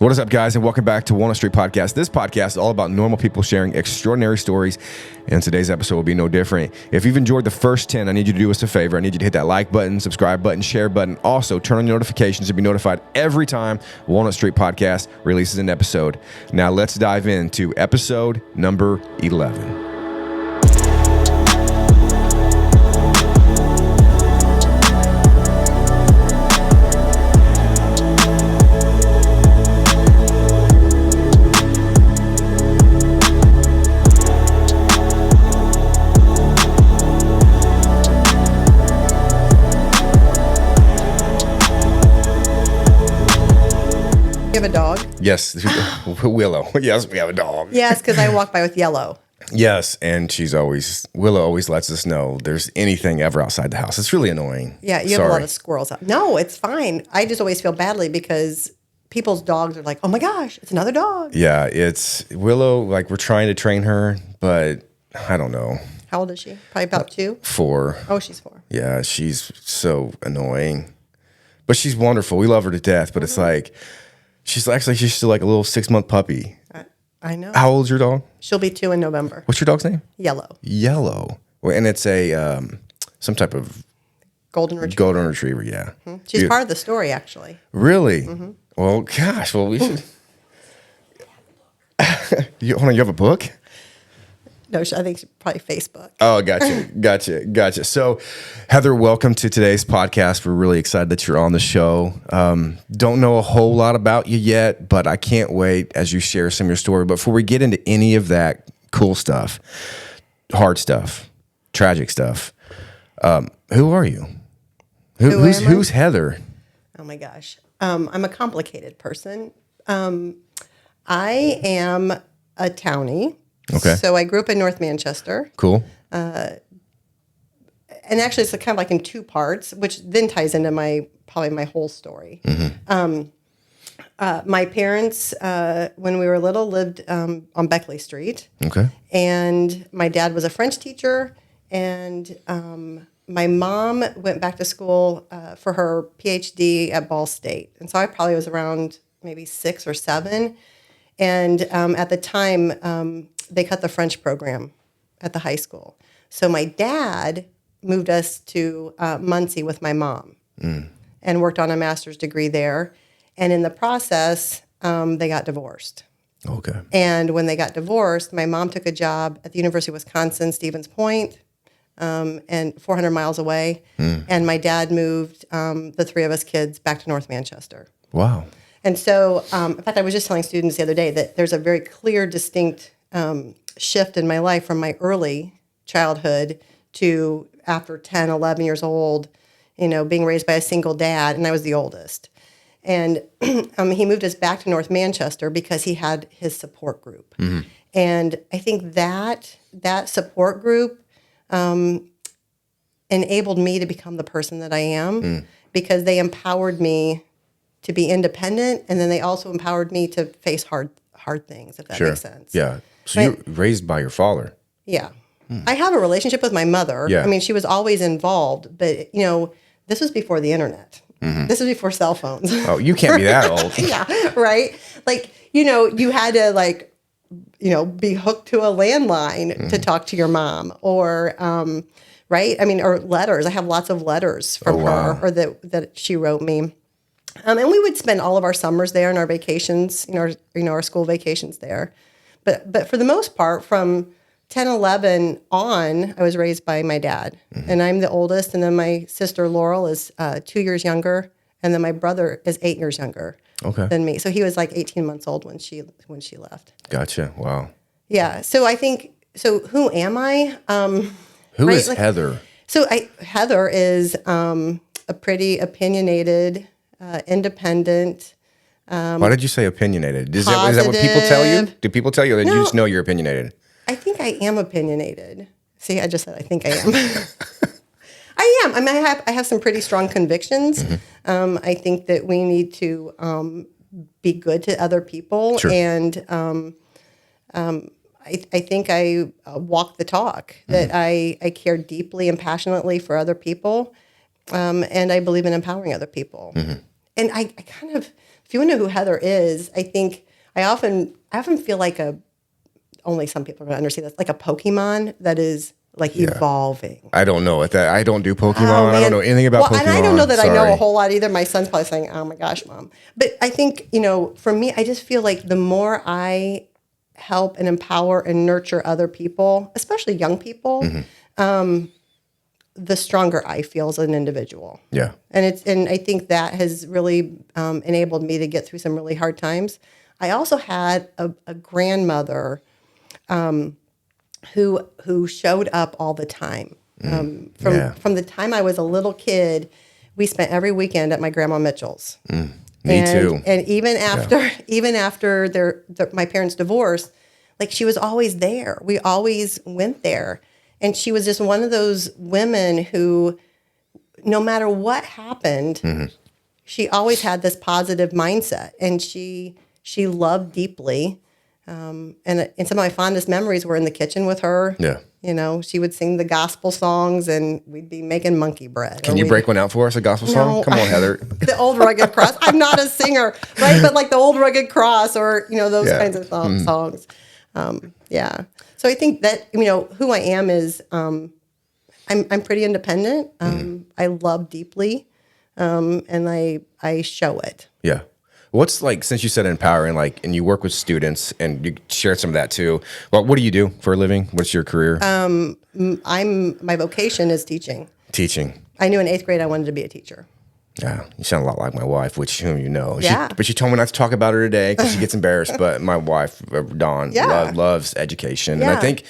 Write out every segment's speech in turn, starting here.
What is up, guys, and welcome back to Walnut Street Podcast. This podcast is all about normal people sharing extraordinary stories, and today's episode will be no different. If you've enjoyed the first 10, I need you to do us a favor. I need you to hit that like button, subscribe button, share button. Also, turn on your notifications to be notified every time Walnut Street Podcast releases an episode. Now, let's dive into episode number 11. You have a dog? Yes, Willow. Yes, we have a dog. Yes, because I walk by with Yellow. Yes, and Willow always lets us know there's anything ever outside the house. It's really annoying. Yeah, you have a lot of squirrels out. No, it's fine. I just always feel badly because people's dogs are like, oh my gosh, it's another dog. Yeah, it's Willow, like we're trying to train her, but I don't know. How old is she? Probably about 2? 4. Oh, she's 4. Yeah, she's so annoying. But she's wonderful. We love her to death, but it's like, she's still like a little 6-month puppy. I know. How old's your dog? She'll be 2 in November. What's your dog's name? Yellow. Yellow. Well, and it's a some type of Golden Retriever. Golden Retriever, yeah. Mm-hmm. She's part of the story, actually. Really? Mm-hmm. Well, gosh, we should. You have a book? No, I think probably Facebook. Oh, gotcha. So, Heather, welcome to today's podcast. We're really excited that you're on the show. Don't know a whole lot about you yet, but I can't wait as you share some of your story. But before we get into any of that cool stuff, hard stuff, tragic stuff, who are you? Who's Heather? Oh my gosh. I'm a complicated person. I am a townie. Okay. So I grew up in North Manchester. Cool. And actually, it's kind of like in 2 parts, which then ties into probably my whole story. Mm-hmm. My parents, when we were little, lived on Beckley Street. Okay. And my dad was a French teacher, and my mom went back to school for her PhD at Ball State. And so I probably was around maybe 6 or 7. And at the time, they cut the French program at the high school. So my dad moved us to Muncie with my mom and worked on a master's degree there. And in the process, they got divorced. Okay. And when they got divorced, my mom took a job at the University of Wisconsin, Stevens Point, and 400 miles away. And my dad moved the 3 of us kids back to North Manchester. Wow. And so, in fact, I was just telling students the other day that there's a very clear, distinct shift in my life from my early childhood to after 10, 11 years old, being raised by a single dad, and I was the oldest. And he moved us back to North Manchester because he had his support group. Mm-hmm. And I think that support group enabled me to become the person that I am because they empowered me to be independent, and then they also empowered me to face hard things, if that makes sense. Yeah. So you're raised by your father. Yeah. I have a relationship with my mother. Yeah. I mean, she was always involved, but, this was before the internet. Mm-hmm. This was before cell phones. Oh, you can't be that old. Yeah, right? Like, you had to, be hooked to a landline to talk to your mom or, right? I mean, or letters. I have lots of letters from her or that she wrote me. And we would spend all of our summers there and our vacations, our school vacations there. But for the most part, from 10, 11 on, I was raised by my dad. Mm-hmm. And I'm the oldest. And then my sister Laurel is 2 years younger. And then my brother is 8 years younger than me. So he was like 18 months old when she left. Gotcha. Wow. Yeah. So I think, who am I? Who is Heather? So Heather is a pretty opinionated, independent. Why did you say opinionated? Is that what people tell you? Do people tell you that you just know you're opinionated? I think I am opinionated. See, I just said I think I am. I am. I mean, I have some pretty strong convictions. Mm-hmm. I think that we need to be good to other people. Sure. And I think I walk the talk, that I care deeply and passionately for other people. And I believe in empowering other people. Mm-hmm. And I kind of if you want to know who Heather is, I think I often feel like only some people are going to understand this, like a Pokemon that is like evolving. I don't know what that. I don't do Pokemon. Oh, I don't know anything about Pokemon. And I don't know that I know Sorry. a whole lot either. My son's probably saying, "Oh my gosh, Mom." But I think, for me, I just feel like the more I help and empower and nurture other people, especially young people, the stronger I feel as an individual. Yeah. And I think that has really enabled me to get through some really hard times. I also had a grandmother who showed up all the time. From the time I was a little kid, we spent every weekend at my grandma Mitchell's. Me too. And even after my parents' divorce, like she was always there. We always went there. And she was just one of those women who, no matter what happened, she always had this positive mindset, and she loved deeply. And some of my fondest memories were in the kitchen with her. Yeah. She would sing the gospel songs, and we'd be making monkey bread. Can you break one out for us, a gospel song? Come on, Heather. The Old Rugged Cross. I'm not a singer, right? But like the Old Rugged Cross, or those kinds of songs. Yeah. So I think that who I am is I'm pretty independent. I love deeply, and I show it. Yeah. What's like, since you said empowering, and you work with students and you shared some of that too. Well, what do you do for a living? What's your career? My vocation is teaching. Teaching. I knew in 8th grade I wanted to be a teacher. Yeah, you sound a lot like my wife, whom you know. Yeah. But she told me not to talk about her today because she gets embarrassed. But my wife, Dawn, loves education, and I think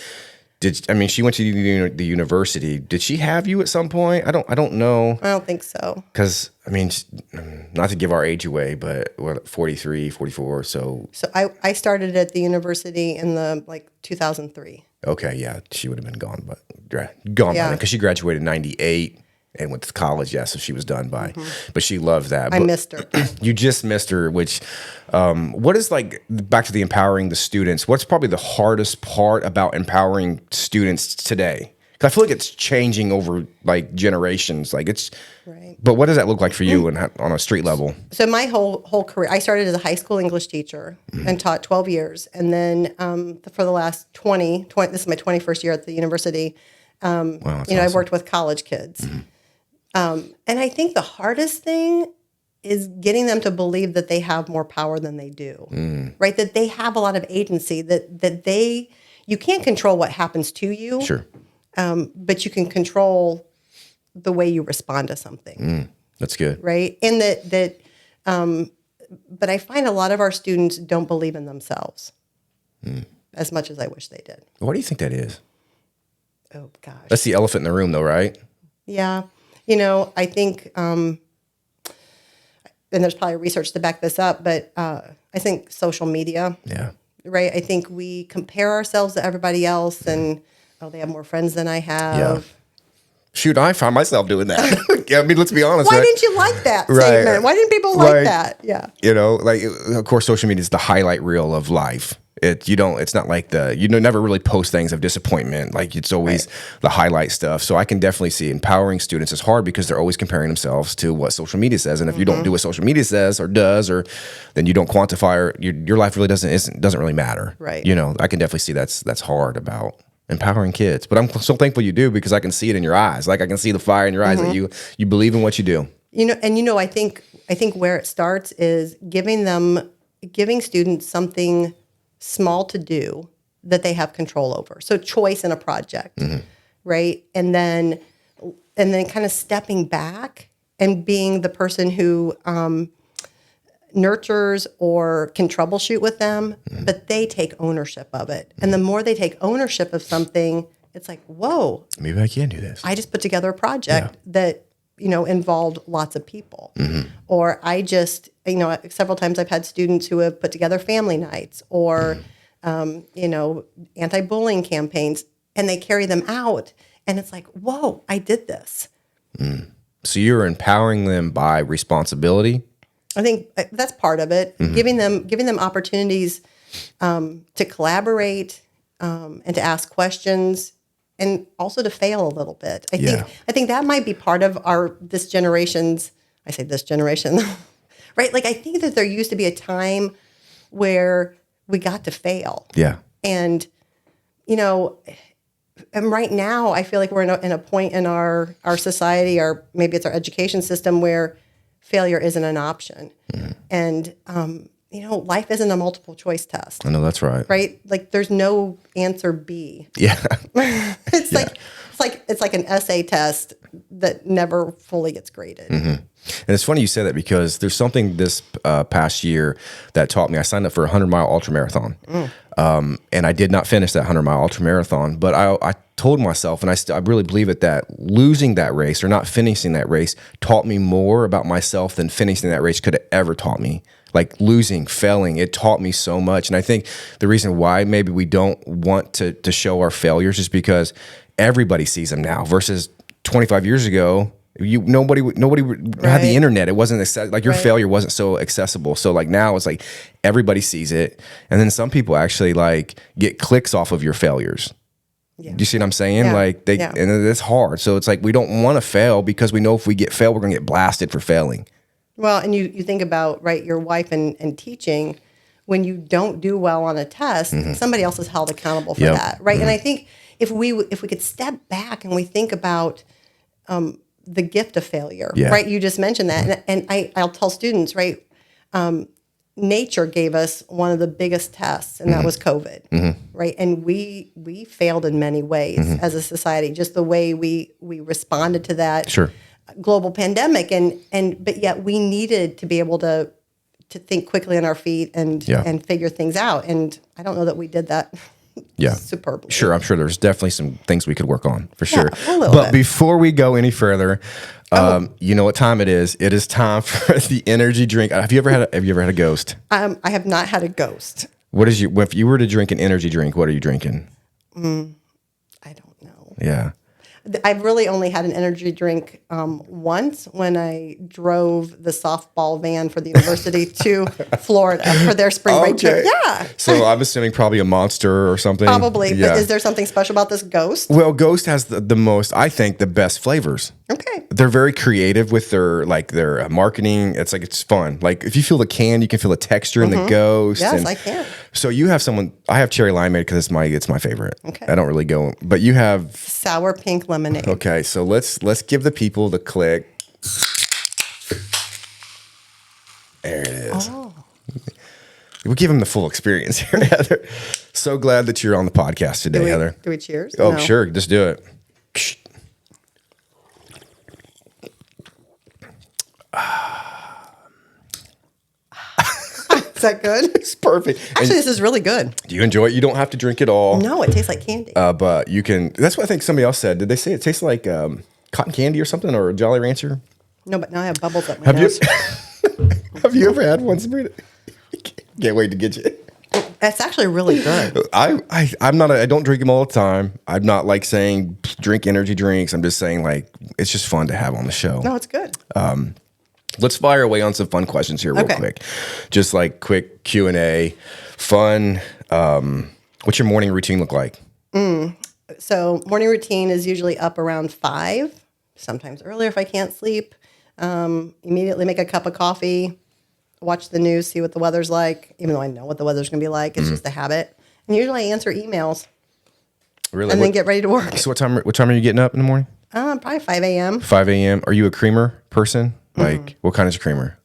she went to the university. Did she have you at some point? I don't know. I don't think so. Because not to give our age away, but we're 43, 44. So I started at the university in the 2003. Okay, yeah, she would have been gone, by then because she graduated in 98 and went to college. Yeah, so she was done by. But she loved that. I missed her. You just missed her. Which, what is back to the empowering the students? What's probably the hardest part about empowering students today? Because I feel like it's changing over generations. It's right. But what does that look like for you on a street level? So my whole career, I started as a high school English teacher and taught 12 years, and then for the last 20, this is my 21st year at the university. Wow, awesome. I've worked with college kids, and I think the hardest thing is getting them to believe that they have more power than they do, right? That they have a lot of agency. That you can't control what happens to you. Sure. But you can control the way you respond to something. That's good. Right. And but I find a lot of our students don't believe in themselves as much as I wish they did. What do you think that is? Oh, gosh. That's the elephant in the room, though, right? Yeah. I think, and there's probably research to back this up, but I think social media. Yeah. Right. I think we compare ourselves to everybody else and, they have more friends than I have. Yeah. Shoot, I find myself doing that. Let's be honest. Why didn't you like that statement? Why didn't people like that? Yeah. Of course, social media is the highlight reel of life. It's not like never really post things of disappointment. It's always the highlight stuff. So I can definitely see empowering students is hard because they're always comparing themselves to what social media says. And if you don't do what social media says or does, or then you don't quantify, or your life really doesn't really matter. Right. I can definitely see that's hard about empowering kids. But I'm so thankful you do, because I can see it in your eyes. I can see the fire in your eyes that you believe in what you do. I think where it starts is giving students something small to do that they have control over. So choice in a project, right? And then kind of stepping back and being the person who nurtures or can troubleshoot with them, but they take ownership of it. And the more they take ownership of something, it's like, whoa, maybe I can do this. I just put together a project that, involved lots of people. Or I just, several times I've had students who have put together family nights or, anti-bullying campaigns, and they carry them out. And it's like, whoa, I did this. So you're empowering them by responsibility? I think that's part of it. Giving them opportunities to collaborate and to ask questions, and also to fail a little bit. I think that might be part of this generation's. I say this generation, right? Like, I think that there used to be a time where we got to fail. Yeah. And, you know, and right now I feel like we're in a point in our society, or maybe it's our education system, where failure isn't an option. And, you know, life isn't a multiple choice test. I know that's right. Right? Like, there's no answer B. Yeah. It's like an essay test that never fully gets graded. And it's funny you say that, because there's something this past year that taught me. I signed up for a 100-mile ultra marathon, and I did not finish that 100-mile ultra marathon. But I told myself, and I really believe it, that losing that race or not finishing that race taught me more about myself than finishing that race could have ever taught me. Like losing, failing, it taught me so much. And I think the reason why maybe we don't want to show our failures is because everybody sees them now versus 25 years ago. Nobody had the internet. It wasn't like your failure wasn't so accessible. So like now it's like everybody sees it, and then some people actually like get clicks off of your failures. Yeah. Do you see what I'm saying? Yeah. Like and it's hard. So it's like we don't want to fail because we know if we fail, we're going to get blasted for failing. Well, and you think about, right, your wife and teaching. When you don't do well on a test, somebody else is held accountable for that, right? And I think if we could step back and we think about the gift of failure, right? You just mentioned that, and I'll tell students, right? Nature gave us one of the biggest tests, and that was COVID, right? And we failed in many ways as a society, just the way we responded to that global pandemic, but yet we needed to be able to think quickly on our feet and figure things out. And I don't know that we did that superbly. Sure, I'm sure there's definitely some things we could work on for sure. But bit. Before we go any further, you know what time it is? It is time for the energy drink. Have you ever had a Ghost? I have not had a Ghost. If you were to drink an energy drink, what are you drinking? I don't know. Yeah. I've really only had an energy drink once when I drove the softball van for the university to Florida for their spring break trip. Yeah. So I'm assuming probably a Monster or something. Probably. Yeah. But is there something special about this Ghost? Well, Ghost has the most, I think, the best flavors. Okay. They're very creative with their marketing. It's fun. Like if you feel the can, you can feel the texture in the Ghost. Yes, I can. So you have I have cherry limeade because it's my favorite. Okay. I don't really go, but you have sour pink lemonade. Okay, so let's give the people the click. There it is. Oh. We'll give them the full experience here, Heather. So glad that you're on the podcast today, Heather. Do we cheers? Oh, no. Sure. Just do it. Is that good? It's perfect. Actually, this is really good. Do you enjoy it? You don't have to drink it all. No, it tastes like candy. But you can. That's what I think somebody else said. Did they say it tastes like cotton candy or something, or Jolly Rancher? No, but now I have bubbles up my nose. Have you ever had one, Sabrina? Can't wait to get you. That's actually really good. I'm not. I don't drink them all the time. I'm not like saying drink energy drinks. I'm just saying like it's just fun to have on the show. No, it's good. Let's fire away on some fun questions here real quick. Just like quick Q&A. Fun. What's your morning routine look like? So morning routine is usually up around 5, sometimes earlier if I can't sleep. Immediately make a cup of coffee, watch the news, see what the weather's like, even though I know what the weather's going to be like. It's just a habit. And usually I answer emails. Really? And then get ready to work. So what time are you getting up in the morning? Probably 5 a.m. 5 a.m. Are you a creamer person? Like, what kind is your creamer?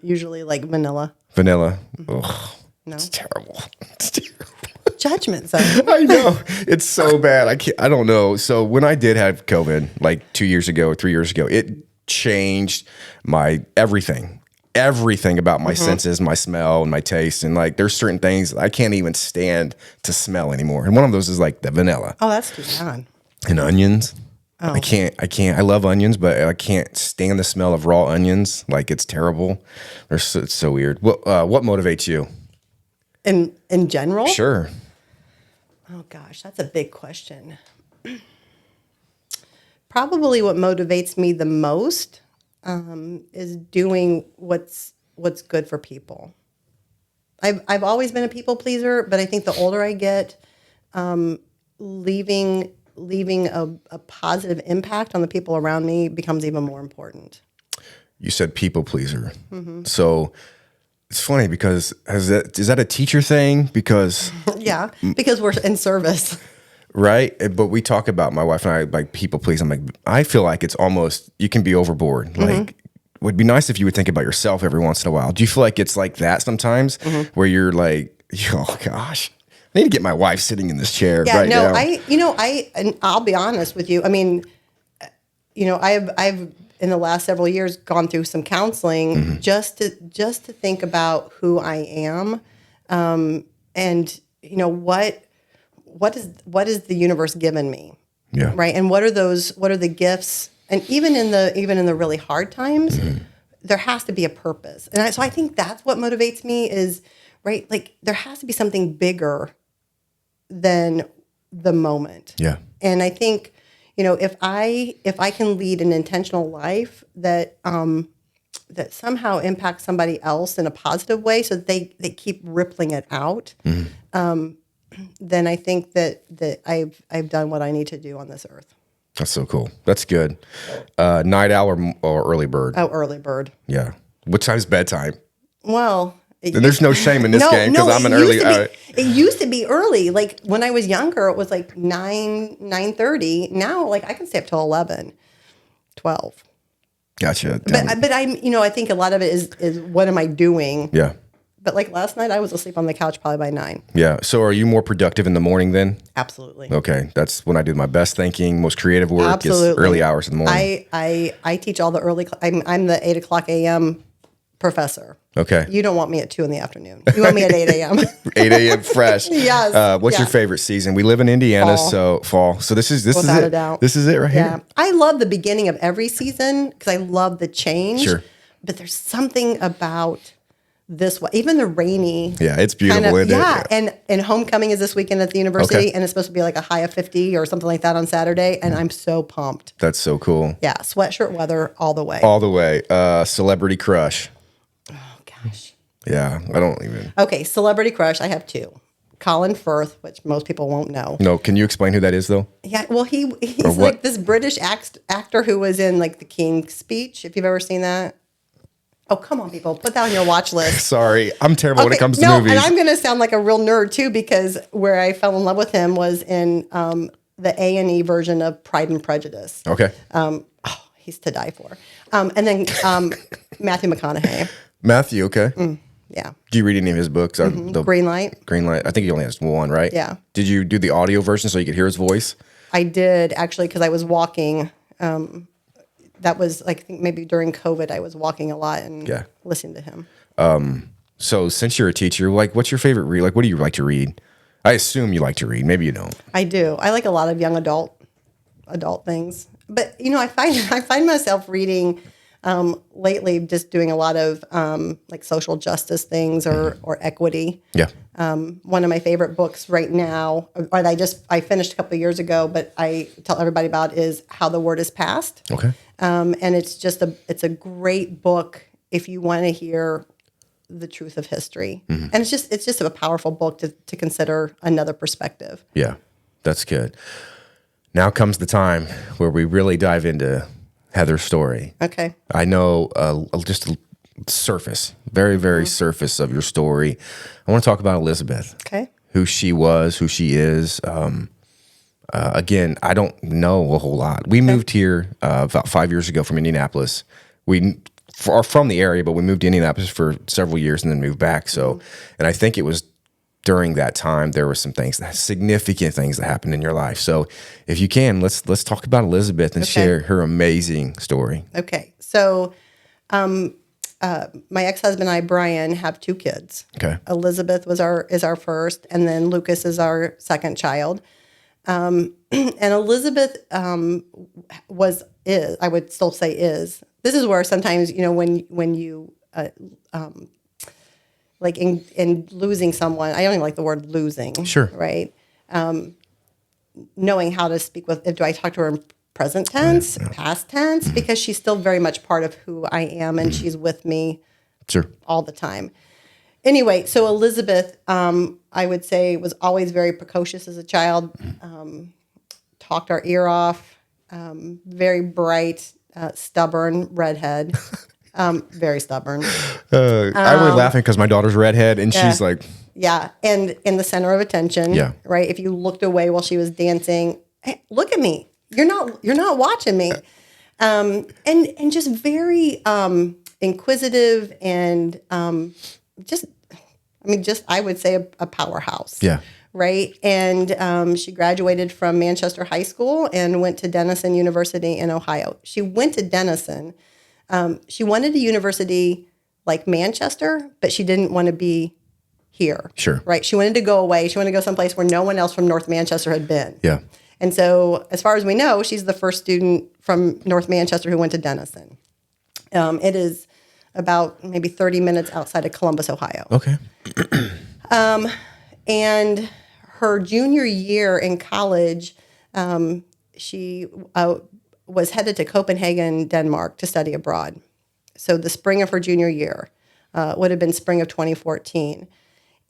Usually like vanilla. Vanilla? Ugh. No. It's terrible. It's terrible. Judgment zone. I know. It's so bad. I don't know. So when I did have COVID, like 2 years ago or 3 years ago, it changed my everything about my senses, my smell and my taste. And like, there's certain things I can't even stand to smell anymore. And one of those is like the vanilla. Oh, that's too bad. And onions. Oh. I can't. I love onions, but I can't stand the smell of raw onions. Like it's terrible. It's so weird. What motivates you? In general? Sure. Oh gosh, that's a big question. Probably what motivates me the most is doing what's good for people. I've always been a people pleaser, but I think the older I get, leaving a positive impact on the people around me becomes even more important. You said people pleaser. So it's funny because is that a teacher thing? Because Yeah, because we're in service. right, but we talk about my wife and I like people please. I'm like, I feel like it's almost you can be overboard. Like, it would be nice if you would think about yourself every once in a while. Do you feel like it's like that sometimes, where you're like, oh gosh, I need to get my wife sitting in this chair right now. And I'll be honest with you. I mean, I've in the last several years gone through some counseling just to think about who I am, and what is the universe given me, right? And what are the gifts? And even in the really hard times, there has to be a purpose. And so I think that's what motivates me is, right? Like there has to be something bigger than the moment. Yeah. And I think, if I can lead an intentional life that somehow impacts somebody else in a positive way, so that they keep rippling it out, then I think that I've done what I need to do on this earth. That's so cool. That's good. Night owl or early bird? Oh, early bird. Yeah. What time's bedtime? Well, There's no shame in this game because I'm an early. It used to be early. Like when I was younger, it was like 9:30. Now, like I can stay up till 11, 12. Gotcha. But I'm, I think a lot of it is what am I doing? Yeah. But like last night, I was asleep on the couch probably by 9. Yeah. So are you more productive in the morning then? Absolutely. Okay. That's when I do my best thinking, most creative work. Absolutely. Is early hours in the morning. I teach all the early. I'm the 8 o'clock a.m. professor. Okay. You don't want me at 2 in the afternoon. You want me at 8 a.m. 8 a.m. fresh. Yes. What's your favorite season? We live in Indiana, so fall. So this is Without it. a doubt. This is it right here. I love the beginning of every season because I love the change. Sure. But there's something about this one, even the rainy. Yeah, it's beautiful. Isn't it? And homecoming is this weekend at the university, Okay. and it's supposed to be like a high of 50 or something like that on Saturday, and I'm so pumped. That's so cool. Yeah, sweatshirt weather all the way. All the way. Celebrity crush. Oh gosh. Yeah, I don't even. Okay, celebrity crush. I have 2. Colin Firth, which most people won't know. No, can you explain who that is though? Yeah, well, he's like this British actor who was in like The King's Speech. If you've ever seen that. Oh, come on, people. Put that on your watch list. Sorry, I'm terrible when it comes to movies. And I'm going to sound like a real nerd, too, because where I fell in love with him was in the A&E version of Pride and Prejudice. Okay. He's to die for. And then Matthew McConaughey. Matthew, okay. Yeah. Do you read any of his books? Green Light. Green Light. I think he only has one, right? Yeah. Did you do the audio version so you could hear his voice? I did, actually, because I was walking. That was, like, I think maybe during COVID, I was walking a lot and listening to him. So since you're a teacher, like, what's your favorite read? Like, what do you like to read? I assume you like to read. Maybe you don't. I do. I like a lot of young adult things. But, I find myself reading lately just doing a lot of like social justice things or equity. Yeah. One of my favorite books right now, or I finished a couple of years ago, but I tell everybody about is How the Word is Passed. Okay. And it's a great book if you want to hear the truth of history. And it's just a powerful book to consider another perspective. Yeah, that's good. Now comes the time where we really dive into Heather's story. Okay. I know just a surface, very, very surface of your story. I want to talk about Elizabeth. Okay. Who she was, who she is. Again, I don't know a whole lot. We moved here about 5 years ago from Indianapolis. We are from the area, but we moved to Indianapolis for several years and then moved back. So, and I think it was during that time there were some significant things that happened in your life. So, if you can, let's talk about Elizabeth and share her amazing story. Okay. So, my ex-husband and I, Brian, have 2 kids. Okay. Elizabeth is our first, and then Lucas is our second child. And Elizabeth is I would still say is. This is where sometimes when you like in losing someone, I don't even like the word losing. Sure. Right. Knowing how to speak with. Do I talk to her in present tense, past tense? Because she's still very much part of who I am, and she's with me. Sure. All the time. Anyway, so Elizabeth, I would say, was always very precocious as a child, talked our ear off, very bright, stubborn redhead. Very stubborn. I was laughing because my daughter's redhead, and she's like, yeah, and in the center of attention. Yeah. Right. If you looked away while she was dancing, hey, look at me. You're not watching me. And just very inquisitive and just I would say a powerhouse. yeah, Right. And she graduated from Manchester High School and went to Denison University in Ohio. She went to Denison. She wanted a university like Manchester, but she didn't want to be here. Sure. Right. She wanted to go away. She wanted to go someplace where no one else from North Manchester had been. yeah. And so, as far as we know, she's the first student from North Manchester who went to Denison. It is about maybe 30 minutes outside of Columbus, Ohio. Okay. And her junior year in college, she was headed to Copenhagen, Denmark to study abroad. So the spring of her junior year would have been spring of 2014.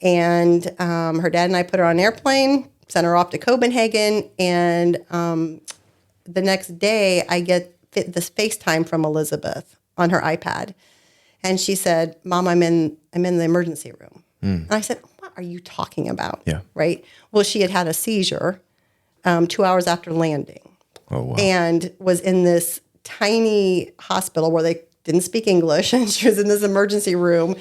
And her dad and I put her on an airplane, sent her off to Copenhagen. And the next day, I get this FaceTime from Elizabeth on her iPad. And she said, "Mom, I'm in the emergency room." And I said, "What are you talking about?" Yeah. Right? Well, she had a seizure 2 hours after landing. Oh, wow. And was in this tiny hospital where they didn't speak English. And she was in this emergency room.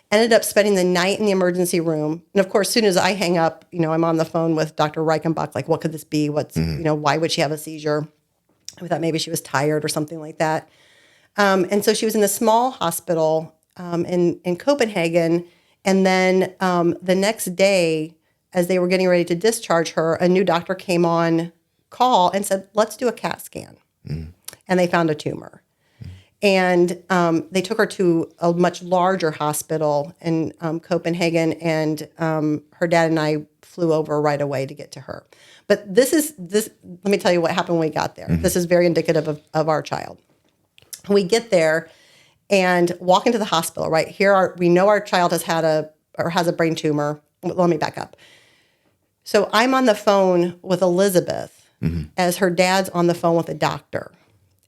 Ended up spending the night in the emergency room. And of course, as soon as I hang up, I'm on the phone with Dr. Reichenbach, like, what could this be? Why would she have a seizure? I thought maybe she was tired or something like that. And so she was in a small hospital in Copenhagen. And then the next day, as they were getting ready to discharge her, a new doctor came on call and said, "Let's do a CAT scan." And they found a tumor. And they took her to a much larger hospital in Copenhagen, and her dad and I flew over right away to get to her. But let me tell you what happened when we got there. This is very indicative of our child. We get there and walk into the hospital, right? We know our child has a brain tumor. Let me back up. So I'm on the phone with Elizabeth as her dad's on the phone with a doctor.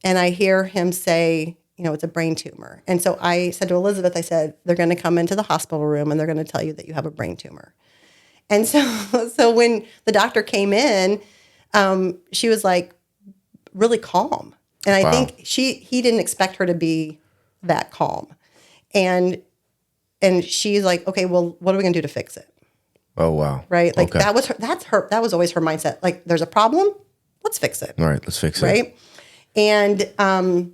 And I hear him say, it's a brain tumor. And so I said to Elizabeth, they're going to come into the hospital room and they're going to tell you that you have a brain tumor. And so when the doctor came in, she was like really calm. And I think he didn't expect her to be that calm. And she's like, "Okay, well, what are we going to do to fix it?" Oh, wow. Right? Like okay. that was always her mindset. Like, there's a problem, let's fix it. All right, let's fix it. Right? And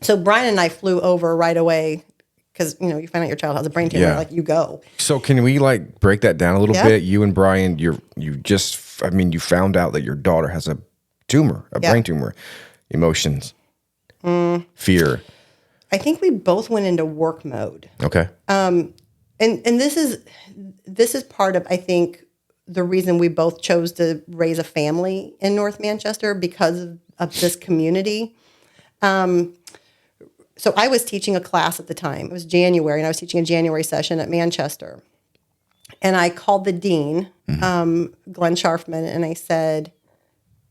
so Brian and I flew over right away because, you find out your child has a brain tumor, Yeah. like you go. So can we break that down a little Yep. bit? You and Brian, you found out that your daughter has a tumor, a brain tumor. Emotions, fear. I think we both went into work mode. Okay. And this is part of, I think, the reason we both chose to raise a family in North Manchester, because of this community. So I was teaching a class at the time. It was January, and I was teaching a January session at Manchester. And I called the dean, Glenn Scharfman, and I said,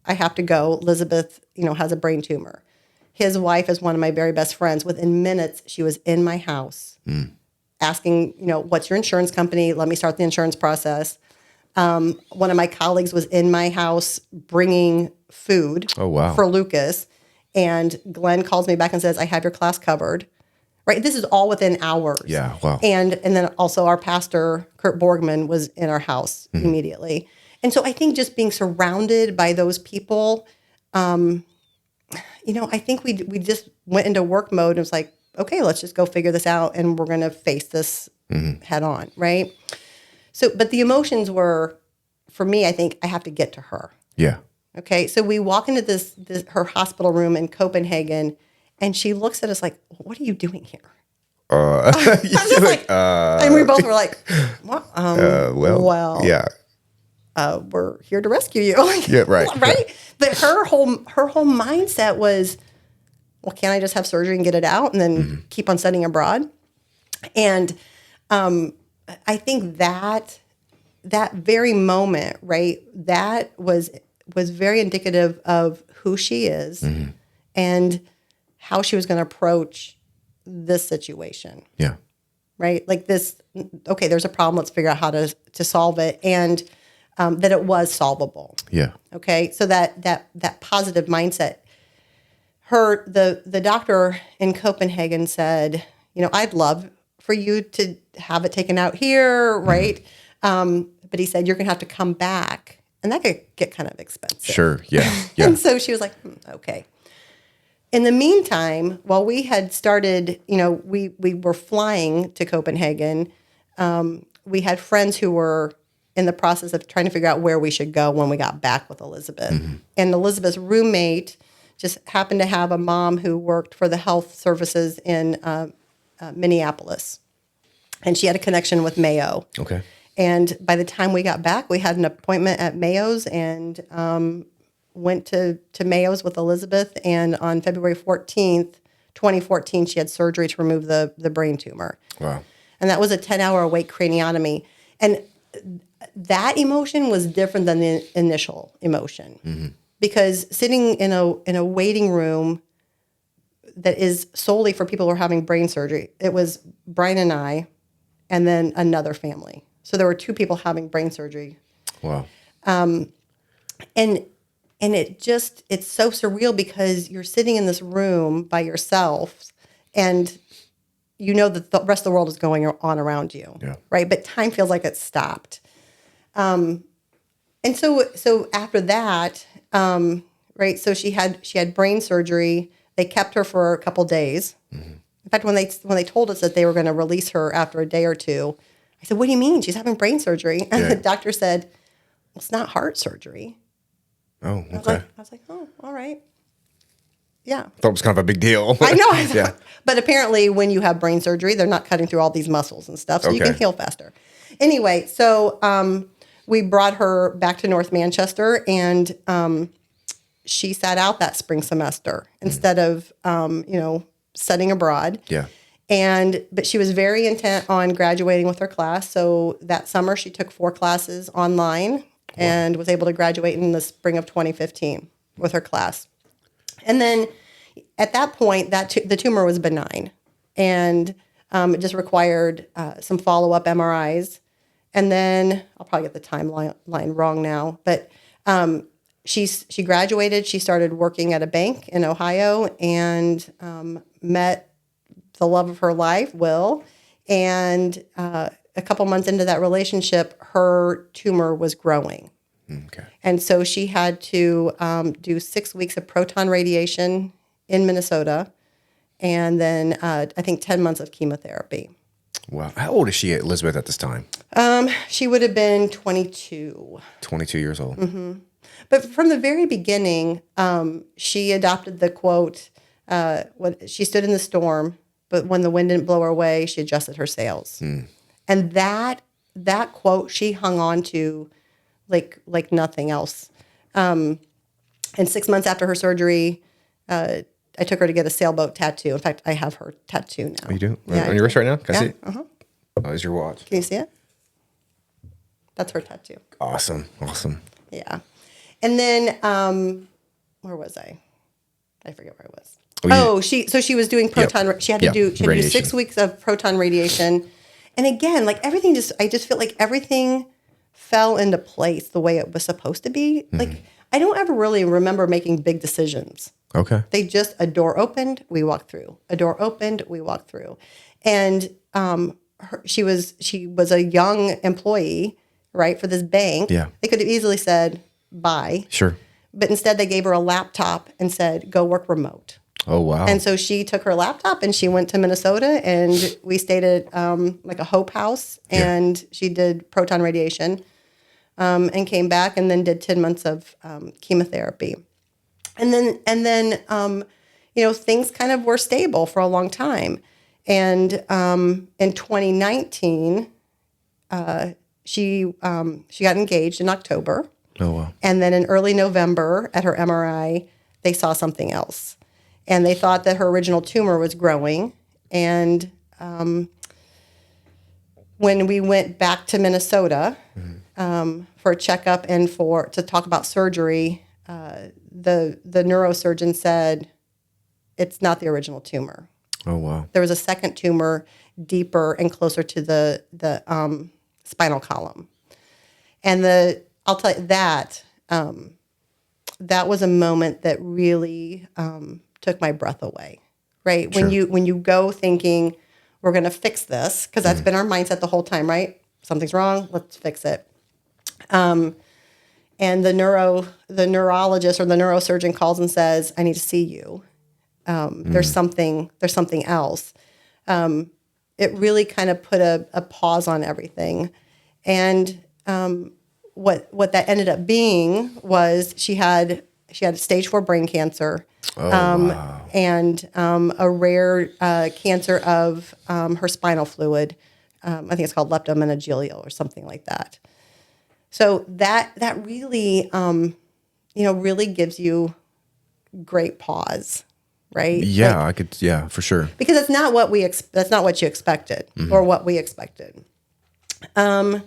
"I have to go. Elizabeth, has a brain tumor." His wife is one of my very best friends. Within minutes, she was in my house asking, "What's your insurance company? Let me start the insurance process." One of my colleagues was in my house bringing food for Lucas. And Glenn calls me back and says, "I have your class covered." Right? This is all within hours. Yeah, wow. And then also our pastor, Kurt Borgman, was in our house immediately. And so I think just being surrounded by those people, I think we just went into work mode and was like, "Okay, let's just go figure this out, and we're going to face this head on," right? So, but the emotions were, for me, I think I have to get to her. Yeah. Okay, so we walk into her hospital room in Copenhagen, and she looks at us like, "What are you doing here?" I'm just like, and we both were like, "What? Well, yeah, we're here to rescue you." Yeah, right. Right. But her whole mindset was, "Well, can't I just have surgery and get it out, and then keep on studying abroad?" And I think that very moment, right, that was very indicative of who she is and how she was going to approach this situation, Yeah. right? Like this, okay, there's a problem. Let's figure out how to solve it, and that it was solvable. Yeah. Okay, so that positive mindset. The doctor in Copenhagen said, I'd love for you to have it taken out here, right? But he said you're gonna have to come back, and that could get kind of expensive. Sure. Yeah. Yeah. And so she was like, okay. In the meantime, while we had started, we were flying to Copenhagen, we had friends who were in the process of trying to figure out where we should go when we got back with Elizabeth. And Elizabeth's roommate just happened to have a mom who worked for the health services in Minneapolis. And she had a connection with Mayo. Okay. And by the time we got back, we had an appointment at Mayo's and went to Mayo's with Elizabeth. And on February 14th, 2014, she had surgery to remove the brain tumor. Wow. And that was a 10-hour awake craniotomy. And that emotion was different than the initial emotion. Because sitting in a waiting room that is solely for people who are having brain surgery, it was Brian and I, and then another family. So there were 2 people having brain surgery. Wow. And it's so surreal because you're sitting in this room by yourself and that the rest of the world is going on around you. Yeah. Right. But time feels like it's stopped. And so after that, right. So she had brain surgery. They kept her for a couple days. In fact, when they told us that they were going to release her after a day or 2, I said, "What do you mean? She's having brain surgery?" And the doctor said, "Well, it's not heart surgery." Oh, okay. I was like, "Oh, all right." Yeah. Thought it was kind of a big deal. I know. Yeah. But apparently when you have brain surgery, they're not cutting through all these muscles and stuff, so you can heal faster. Anyway, so we brought her back to North Manchester, and she sat out that spring semester instead of, studying abroad. Yeah. But she was very intent on graduating with her class. So that summer she took 4 classes online and was able to graduate in the spring of 2015 with her class. And then at that point, the tumor was benign, and it just required some follow-up MRIs. And then I'll probably get the timeline wrong now, but she graduated. She started working at a bank in Ohio and met the love of her life, Will. And a couple months into that relationship, her tumor was growing. Okay. And so she had to do 6 weeks of proton radiation in Minnesota, and then I think 10 months of chemotherapy. Wow. How old is she, Elizabeth, at this time? She would have been 22. 22 years old. But from the very beginning, she adopted the quote, she stood in the storm, but when the wind didn't blow her away, she adjusted her sails. And that quote she hung on to like nothing else. And 6 months after her surgery, I took her to get a sailboat tattoo. In fact, I have her tattoo now. Oh, you do? Yeah, On your wrist right now? Can I see it? Uh-huh. Oh, there's your watch. Can you see it? That's her tattoo. Awesome. Yeah. And then, where was I? I forget where I was. She was doing proton. She had to do 6 weeks of proton radiation. And again, like everything I just feel like everything fell into place the way it was supposed to be. Like I don't ever really remember making big decisions. Okay. A door opened, we walked through. A door opened, we walked through. And she was a young employee, right, for this bank. Yeah. They could have easily said bye. Sure. But instead they gave her a laptop and said, go work remote. Oh, wow. And so she took her laptop and she went to Minnesota, and we stayed at like a Hope House, and she did proton radiation and came back and then did 10 months of chemotherapy. And then things kind of were stable for a long time. And in 2019, she got engaged in October. Oh, wow. And then in early November at her MRI, they saw something else. And they thought that her original tumor was growing. And when we went back to Minnesota for a checkup and to talk about surgery, the neurosurgeon said, it's not the original tumor. Oh, wow. There was a second tumor deeper and closer to the spinal column. And I'll tell you that was a moment that really took my breath away, right? Sure. When you go thinking we're going to fix this, because that's been our mindset the whole time, right? Something's wrong, let's fix it. And the neurologist or the neurosurgeon calls and says, "I need to see you. There's something else." It really kind of put a pause on everything, and what that ended up being was she had stage 4 brain cancer, Wow. and a rare cancer of her spinal fluid. I think it's called leptomeningeal or something like that. So that really, really gives you great pause, right? Yeah, yeah, for sure. Because it's not what that's not what you expected or what we expected. And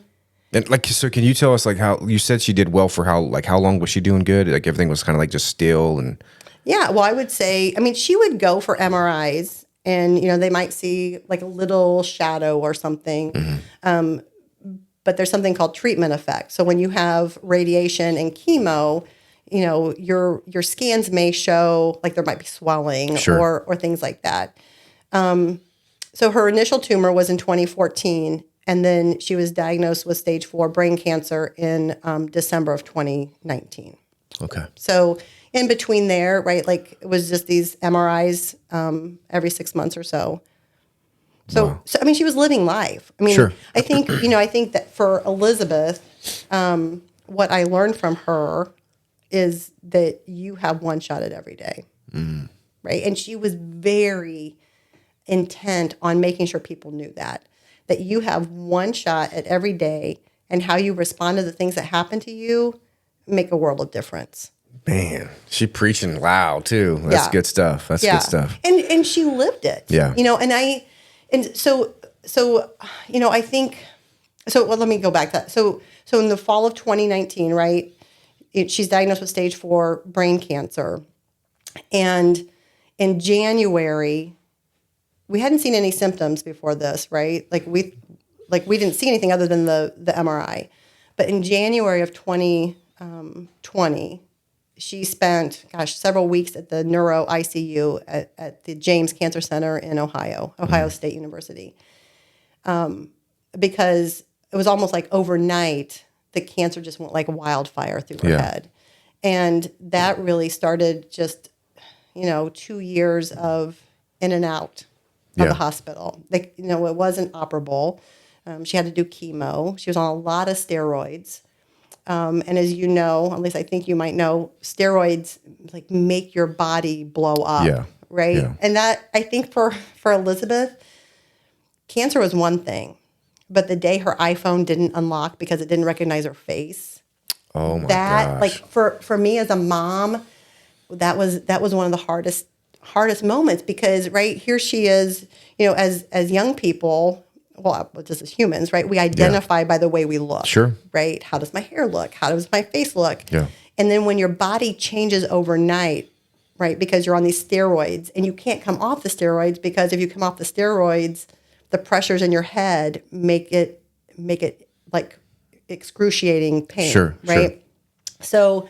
so can you tell us how you said she did well for how long was she doing good? Like everything was kind of just still and. Yeah, well, I would say, she would go for MRIs and, they might see like a little shadow or something. But there's something called treatment effect. So when you have radiation and chemo, your scans may show like there might be swelling or things like that. So her initial tumor was in 2014, and then she was diagnosed with stage 4 brain cancer in December of 2019. Okay. So in between there, right, like it was just these MRIs every 6 months or so. So, Wow. so she was living life. Sure. I think that for Elizabeth, what I learned from her is that you have one shot at every day, right? And she was very intent on making sure people knew that you have one shot at every day, and how you respond to the things that happen to you make a world of difference. Man, she preaching loud too. That's good stuff. That's good stuff. And she lived it. Yeah. So I think, well, let me go back to that. So in the fall of 2019, right, she's diagnosed with stage 4 brain cancer. And in January, we hadn't seen any symptoms before this, right? We didn't see anything other than the MRI. But in January of 2020, she spent, several weeks at the neuro ICU at the James Cancer Center in Ohio State University. Because it was almost like overnight, the cancer just went like wildfire through her head. And that really started just, 2 years of in and out of the hospital. It wasn't operable. She had to do chemo. She was on a lot of steroids. And as you know, at least I think you might know, steroids make your body blow up, right? Yeah. And that, I think for Elizabeth, cancer was one thing, but the day her iPhone didn't unlock because it didn't recognize her face, oh my gosh. For me as a mom, that was one of the hardest moments, because right here she is, as young people. Well, just as humans, right? We identify by the way we look. Sure. Right? How does my hair look? How does my face look? Yeah. And then when your body changes overnight, right, because you're on these steroids, and you can't come off the steroids, because if you come off the steroids, the pressures in your head make it like excruciating pain. Sure. Right? Sure. So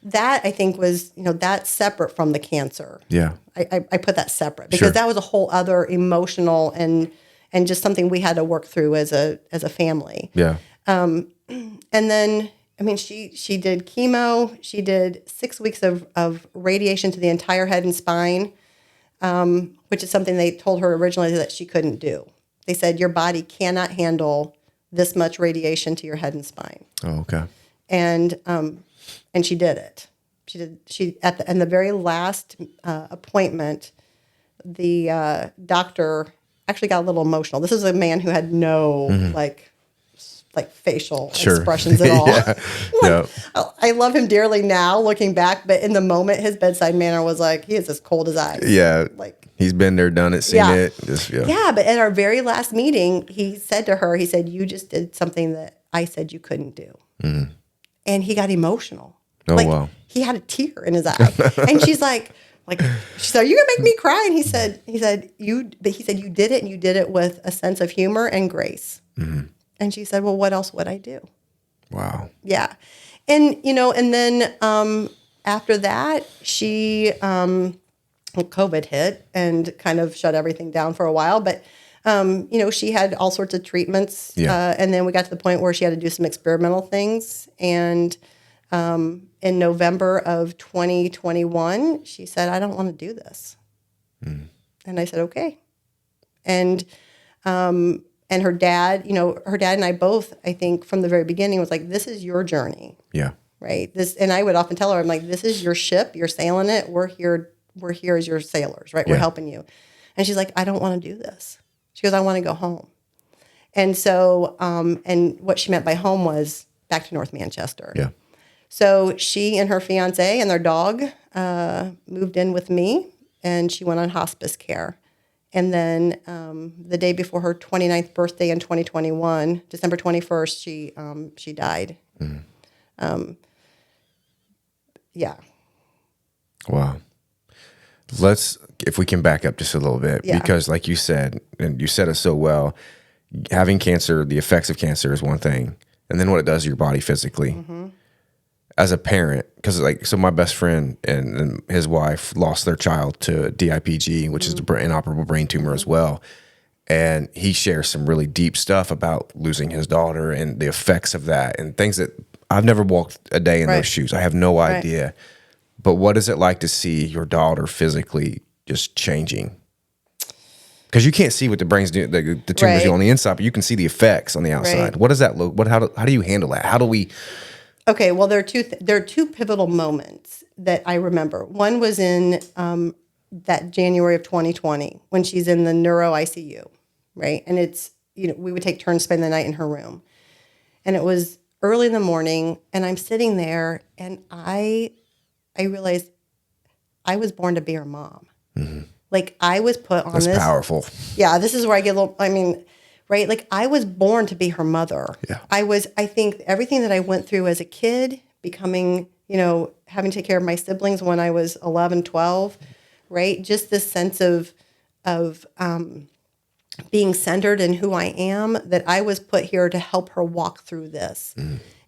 that, I think, was, that's separate from the cancer. Yeah. I put that separate, because that was a whole other emotional and just something we had to work through as a family. Yeah. And then, she did chemo. She did 6 weeks of radiation to the entire head and spine, which is something they told her originally that she couldn't do. They said, your body cannot handle this much radiation to your head and spine. Oh, okay. And she did it. In the very last appointment, the doctor actually got a little emotional. This is a man who had no facial expressions at all. I love him dearly now, looking back, but in the moment, his bedside manner was he is as cold as ice. Yeah, he's been there, done it, seen it. But at our very last meeting, he said to her, you just did something that I said you couldn't do, and he got emotional. Oh wow! He had a tear in his eye, and she's like, Like, she said, "Are you gonna make me cry?" And he said, you did it, and you did it with a sense of humor and grace. And she said, "Well, what else would I do?" Wow. Yeah. And, and then after that, COVID hit and kind of shut everything down for a while. But, she had all sorts of treatments. Yeah. And then we got to the point where she had to do some experimental things. And in November of 2021, she said, "I don't want to do this." And I said, "Okay." And her dad, her dad and I both, I think from the very beginning was like, "This is your journey." Yeah. Right. And I would often tell her, I'm like, "This is your ship. You're sailing it. We're here as your sailors, right? Yeah. We're helping you." And she's like, "I don't want to do this." She goes, "I want to go home." And so, and what she meant by home was back to North Manchester. Yeah. So she and her fiance and their dog moved in with me, and she went on hospice care. And then the day before her 29th birthday in 2021, December 21st, she died. Yeah. Wow. If we can back up just a little bit, because like you said, and you said it so well, having cancer, the effects of cancer is one thing, and then what it does to your body physically. As a parent, because so my best friend and his wife lost their child to DIPG, which is the inoperable brain tumor as well. And he shares some really deep stuff about losing his daughter and the effects of that and things that I've never walked a day in those shoes. I have no idea. But what is it like to see your daughter physically just changing? Because you can't see what the brain's doing, the tumors do on the inside, but you can see the effects on the outside. Right. What does that look? How do you handle that? How do we? Okay, well, there are two pivotal moments that I remember. One was in that January of 2020 when she's in the neuro ICU, right? And it's, we would take turns spending the night in her room. And it was early in the morning, and I'm sitting there, and I realized I was born to be her mom. Like, I was put on this. That's powerful. Yeah, this is where I get a little, right? Like, I was born to be her mother. Yeah. I think everything that I went through as a kid, becoming, having to take care of my siblings when I was 11, 12, right? Just this sense of being centered in who I am, that I was put here to help her walk through this.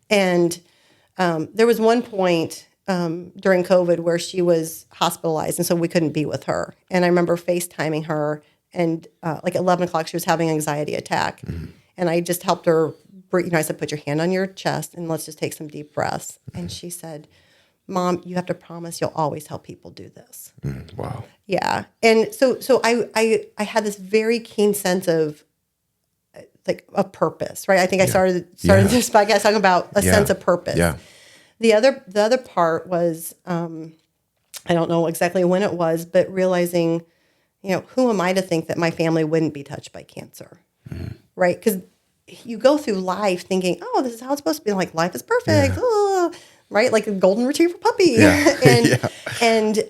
And there was one point during COVID where she was hospitalized, and so we couldn't be with her. And I remember FaceTiming her, and like 11 o'clock, she was having an anxiety attack. And I just helped her breathe. I said, "Put your hand on your chest and let's just take some deep breaths." And she said, "Mom, you have to promise you'll always help people do this." Wow. Yeah. And so I had this very keen sense of purpose, right? I think I started this podcast talking about a sense of purpose. Yeah. The other part was, I don't know exactly when it was, but realizing, who am I to think that my family wouldn't be touched by cancer, right? Because you go through life thinking, "Oh, this is how it's supposed to be. Like, life is perfect." Oh, right? Like a golden retriever puppy. And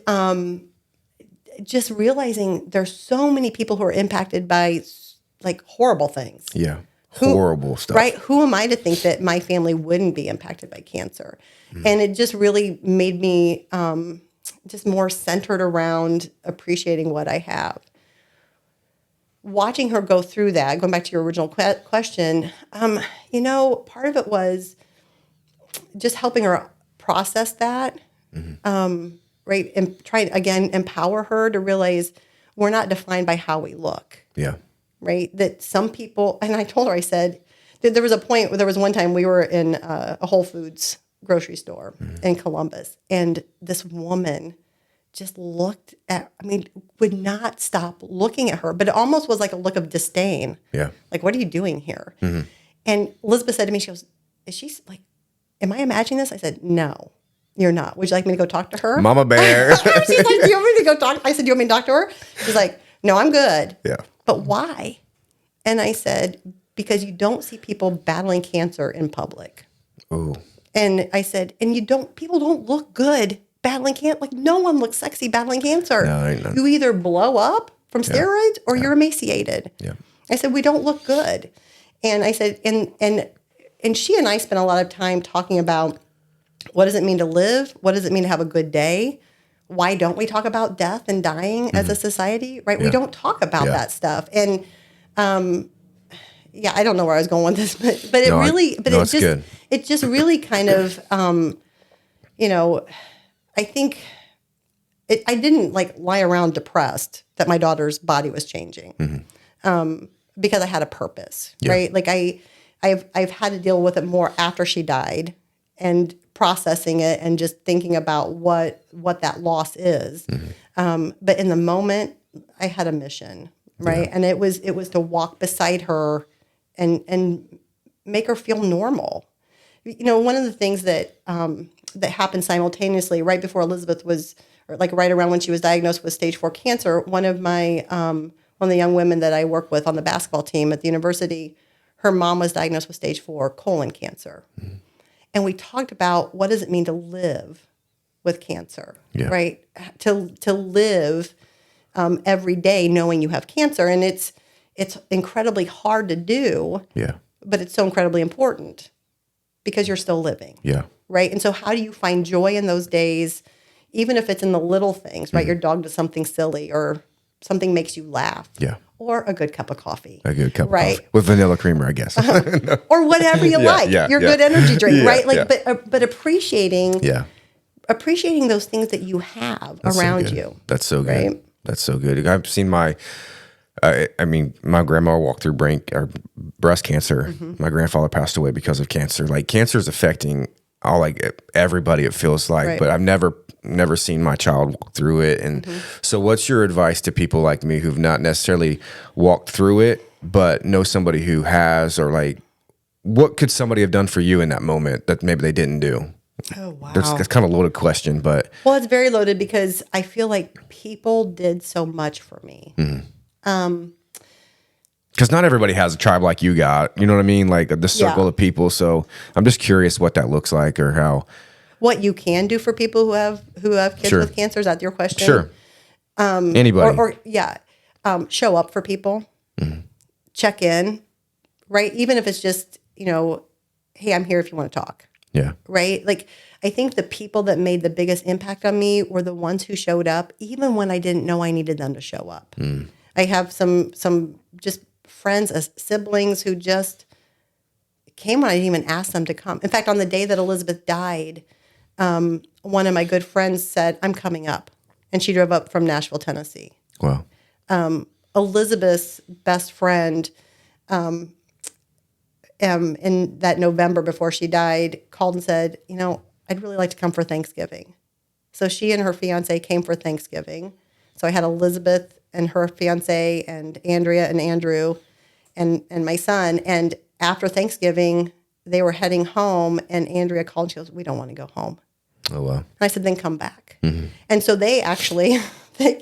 just realizing there's so many people who are impacted by like horrible things. Yeah. Horrible stuff. Right? Who am I to think that my family wouldn't be impacted by cancer? And it just really made me just more centered around appreciating what I have. Watching her go through that, going back to your original question, part of it was just helping her process that, right? And try to, again, empower her to realize we're not defined by how we look. Yeah. Right? That some people, and I told her, I said, there was a point where there was one time we were in a Whole Foods grocery store in Columbus, and this woman just looked at, would not stop looking at her, but it almost was like a look of disdain. Yeah. Like, "What are you doing here?" And Elizabeth said to me, she goes, "Is she like, am I imagining this?" I said, "No, you're not. Would you like me to go talk to her?" Mama bear. She's like, "Do you want me to go talk?" I said, "Do you want me to talk to her?" She's like, "No, I'm good." Yeah. "But why?" And I said, "Because you don't see people battling cancer in public." Oh. And I said, "And people don't look good battling cancer. Like, no one looks sexy battling cancer. No, ain't none. You either blow up from steroids or you're emaciated." Yeah. I said, "We don't look good." And I said, and she and I spent a lot of time talking about what does it mean to live? What does it mean to have a good day? why don't we talk about death and dying as a society, right? We don't talk about that stuff. And I don't know where I was going with this, but it really, it just really kind of, I think I didn't like lie around depressed that my daughter's body was changing, because I had a purpose, right? Like I've had to deal with it more after she died and processing it and just thinking about what that loss is. But in the moment, I had a mission, right? And it was to walk beside her and make her feel normal. One of the things that that happened simultaneously right before Elizabeth was, or like right around when she was diagnosed with stage 4 cancer, one of the young women that I work with on the basketball team at the university, her mom was diagnosed with stage 4 colon cancer. And we talked about what does it mean to live with cancer, right? To live every day knowing you have cancer. And it's incredibly hard to do, but it's so incredibly important because you're still living, right? And so how do you find joy in those days, even if it's in the little things, right? Your dog does something silly or something makes you laugh. Or a good cup of coffee. A good cup of coffee. With vanilla creamer, I guess. Or whatever you like. Your good energy drink, right? Like, but appreciating those things that you have around you. That's so good. Right? That's so good. I've seen my grandma walked through breast cancer. My grandfather passed away because of cancer. Like, cancer is affecting everybody, it feels like, but I've never seen my child walk through it. And so what's your advice to people like me who've not necessarily walked through it, but know somebody who has, or like, what could somebody have done for you in that moment that maybe they didn't do? Oh, wow. That's kind of a loaded question, but. Well, it's very loaded because I feel like people did so much for me. Because not everybody has a tribe like you got, you know what I mean? Like the circle of people. So I'm just curious what that looks like, or how. What you can do for people who have kids with cancer. Is that your question? Sure. Anybody. Show up for people. Check in, right? Even if it's just, hey, I'm here if you want to talk. Yeah. Right? Like, I think the people that made the biggest impact on me were the ones who showed up, even when I didn't know I needed them to show up. I have some just friends as siblings who just came when I didn't even ask them to come. In fact, on the day that Elizabeth died, one of my good friends said, I'm coming up. And she drove up from Nashville, Tennessee. Wow. Elizabeth's best friend, in that November before she died, called and said, I'd really like to come for Thanksgiving. So she and her fiance came for Thanksgiving. So I had Elizabeth and her fiance and Andrea and Andrew and my son. And after Thanksgiving, they were heading home, and Andrea called and she goes, we don't want to go home. Oh, wow. And I said, then come back. And so they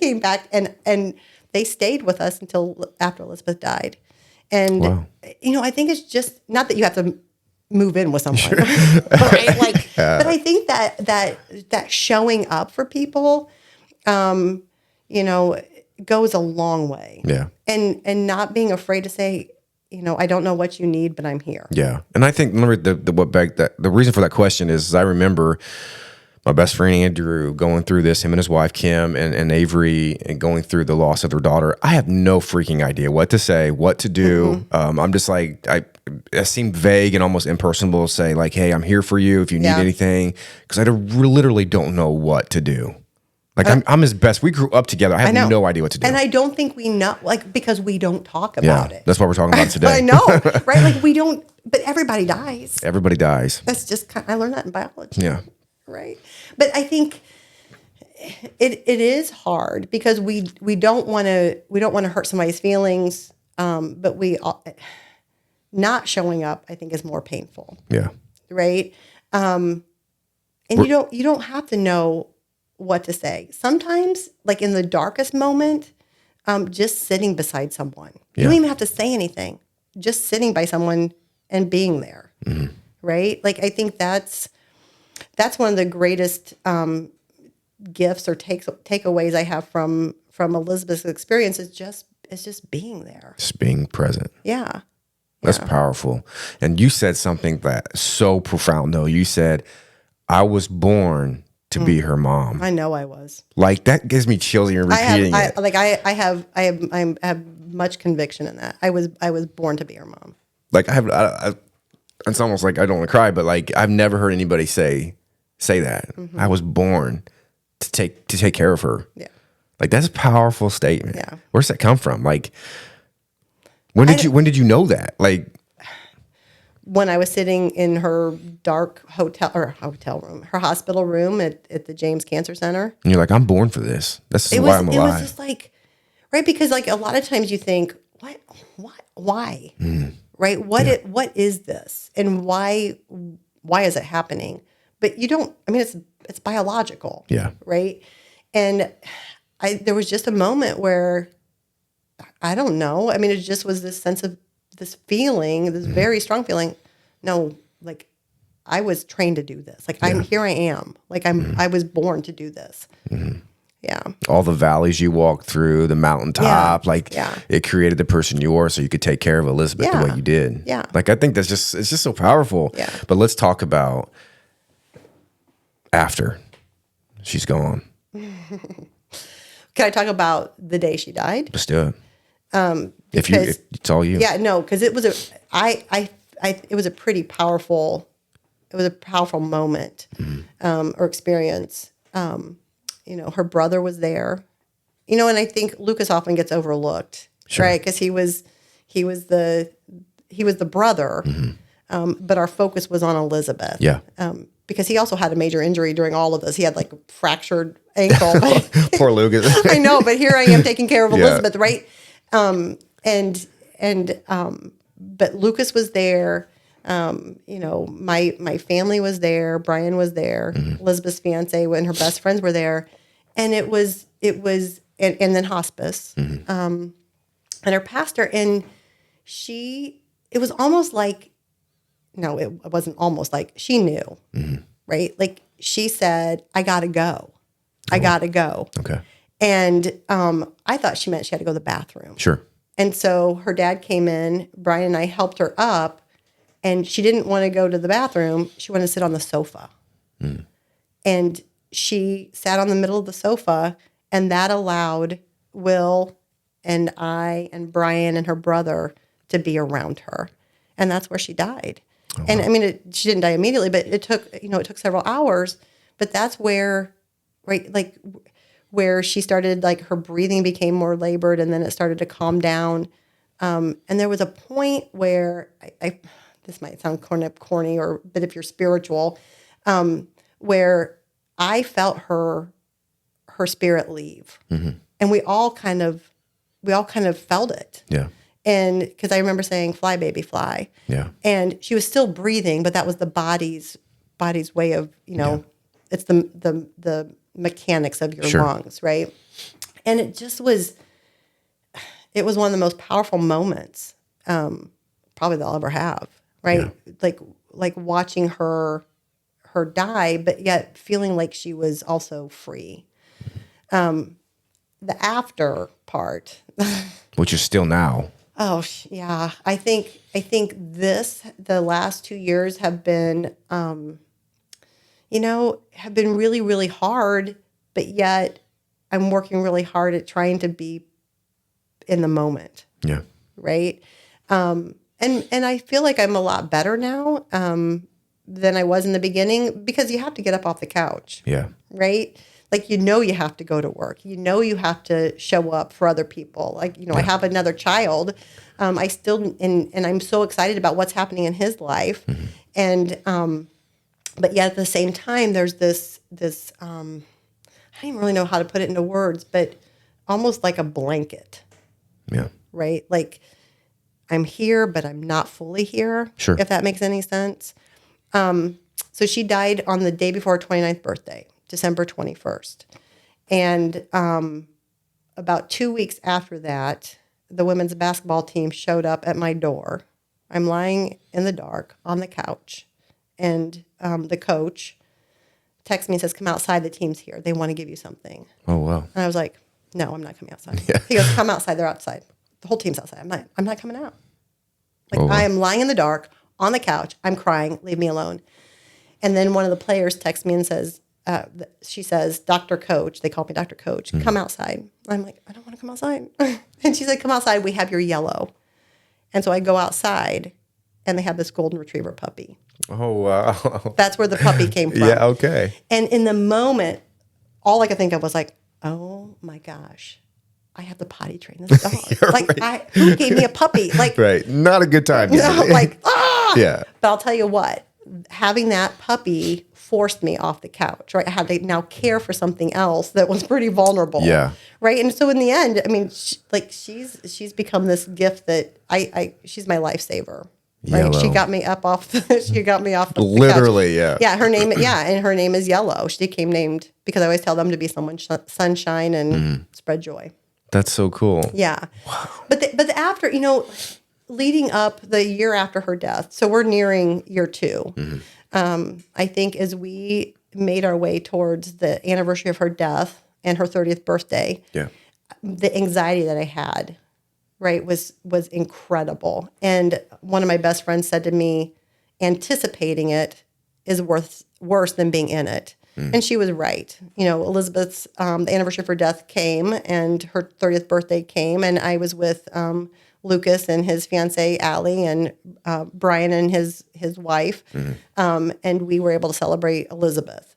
came back and they stayed with us until after Elizabeth died. And, I think it's just, not that you have to move in with someone, right? Like, but I think that showing up for people, goes a long way. Yeah. And not being afraid to say, I don't know what you need, but I'm here. Yeah. And I think the reason for that question is I remember my best friend Andrew going through this, him and his wife Kim and Avery, and going through the loss of their daughter. I have no freaking idea what to say, what to do. I'm just like, I seem vague and almost impersonable to say like, hey, I'm here for you if you need anything, because I literally don't know what to do. Like, I'm his best. We grew up together. I have no idea what to do. And I don't think we know, like, because we don't talk about it. That's what we're talking about today. I know, right? Like, we don't, but everybody dies. Everybody dies. That's just, I learned that in biology. Yeah. Right. But I think it is hard because we don't want to hurt somebody's feelings. But not showing up, I think, is more painful. Yeah. Right. And you don't have to know what to say. Sometimes, like in the darkest moment, just sitting beside someone. You don't even have to say anything. Just sitting by someone and being there. Right? Like, I think that's one of the greatest gifts or takeaways I have from Elizabeth's experience is just being there. Just being present. Yeah. That's powerful. And you said something that's so profound, though. You said, I was born to be her mom. I know I was. Like, that gives me chills even repeating it. I have much conviction in that. I was born to be her mom. Like, it's almost like I don't want to cry, but like, I've never heard anybody say that. I was born to take care of her. Yeah. Like, that's a powerful statement. Yeah. Where's that come from? Like, when did you know that? Like, when I was sitting in her dark hotel room, her hospital room at the James Cancer Center. And you're like, I'm born for this. This is why I'm alive. It was just like, right? Because like a lot of times you think, what, why, right? What is this, and why is it happening? But you don't. I mean, it's biological. Yeah. Right. And there was just a moment where I don't know. I mean, it just was this sense of this feeling, this very strong feeling. No, like I was trained to do this. Like here I am. Like I was born to do this. Yeah. All the valleys you walked through, the mountaintop, it created the person you are, so you could take care of Elizabeth the way you did. Yeah. Like, I think it's just so powerful. Yeah. But let's talk about after she's gone. Can I talk about the day she died? Let's do it. If it's all you. Yeah, no, because it was it was a pretty powerful. It was a powerful moment or experience. Her brother was there, and I think Lucas often gets overlooked, right? Because he was the brother, but our focus was on Elizabeth. Yeah. Because he also had a major injury during all of this. He had like fractured ankle. Poor Lucas. I know, but here I am taking care of Elizabeth, right? But Lucas was there. My family was there. Brian was there. Elizabeth's fiance and her best friends were there, and it was, and then hospice, and her pastor, and it was almost like, no, it wasn't almost like she knew, right? Like she said, I gotta go. I gotta go. Okay. And I thought she meant she had to go to the bathroom. Sure. And so her dad came in, Brian and I helped her up, and she didn't want to go to the bathroom. She wanted to sit on the sofa. And she sat on the middle of the sofa, and that allowed Will and I and Brian and her brother to be around her. And that's where she died. Oh, and wow. I mean, she didn't die immediately, but it took several hours. But that's where, right, like where she started, like her breathing became more labored, and then it started to calm down. And there was a point where this might sound corny, but if you're spiritual, where I felt her spirit leave, and we all kind of felt it. Yeah. And because I remember saying, "Fly, baby, fly." Yeah. And she was still breathing, but that was the body's way of, it's the mechanics of your lungs, right? And it just was. It was one of the most powerful moments, probably that I'll ever have, right? Yeah. Like watching her die, but yet feeling like she was also free. The after part, which is still now. Oh yeah, I think the last 2 years have been, have been really, really hard, but yet I'm working really hard at trying to be in the moment. Yeah. Right. And I feel like I'm a lot better now than I was in the beginning, because you have to get up off the couch. Yeah. Right. Like, you have to go to work. You have to show up for other people. Like, I have another child. I still, and I'm so excited about what's happening in his life. And, but yet at the same time, there's this, I don't even really know how to put it into words, but almost like a blanket. Yeah. Right? Like, I'm here, but I'm not fully here. Sure. If that makes any sense. So she died on the day before her 29th birthday, December 21st. And about 2 weeks after that, the women's basketball team showed up at my door. I'm lying in the dark on the couch, and the coach texts me and says, "Come outside, the team's here. They want to give you something." Oh, wow. And I was like, "No, I'm not coming outside." Yeah. He goes, "Come outside, they're outside. The whole team's outside. I'm not coming out." Like, I am lying in the dark on the couch. I'm crying. Leave me alone. And then one of the players texts me and says, she says, Dr. Coach, they call me Dr. Coach, come outside. I'm like, I don't want to come outside. And she's like, come outside. We have your yellow. And so I go outside and they have this golden retriever puppy. Oh, wow. That's where the puppy came from. Yeah, okay. And in the moment, all I could think of was like, oh my gosh, I have to potty train this dog. Like, who gave me a puppy? Like, right. Not a good time. No, like, ah! Yeah. But I'll tell you what, having that puppy forced me off the couch, right? I had to now care for something else that was pretty vulnerable. Yeah. Right. And so in the end, I mean, she's become this gift that she's my lifesaver. Right. Yellow. She got me up off the Literally, couch. yeah. Yeah. And her name is Yellow. She became named because I always tell them to be someone sunshine and spread joy. That's so cool. Yeah. Wow. But after, leading up the year after her death, so we're nearing year 2. I think as we made our way towards the anniversary of her death and her 30th birthday, the anxiety that I had, right, was incredible. And one of my best friends said to me, anticipating it is worse than being in it. And she was right. Elizabeth's, the anniversary of her death came and her 30th birthday came, and I was with Lucas and his fiancée, Allie, and Brian and his wife. And we were able to celebrate Elizabeth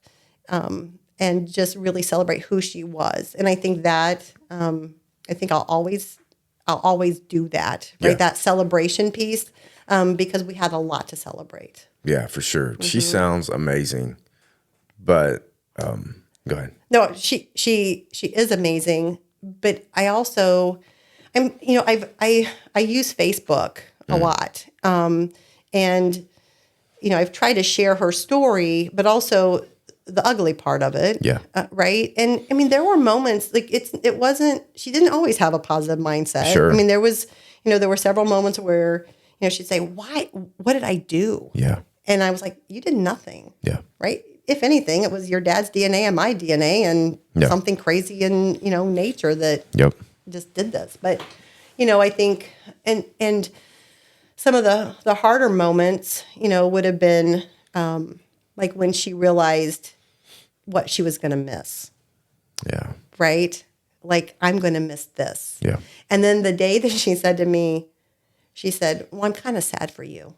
and just really celebrate who she was. And I think that, I'll always do that, right? That celebration piece, because we had a lot to celebrate. Yeah, for sure. She sounds amazing. But go ahead. No, she is amazing. But I also, I use Facebook a lot, and I've tried to share her story, but also the ugly part of it. Yeah. Right. And I mean, there were moments like it wasn't. She didn't always have a positive mindset. Sure. I mean, there were several moments where she'd say, "Why? What did I do?" Yeah. And I was like, "You did nothing." Yeah. Right. If anything, it was your dad's DNA and my DNA and something crazy in, nature that just did this. But, I think, and some of the harder moments, would have been like when she realized what she was going to miss. Yeah. Right. Like, I'm going to miss this. Yeah. And then the day that she said to me, she said, well, I'm kind of sad for you.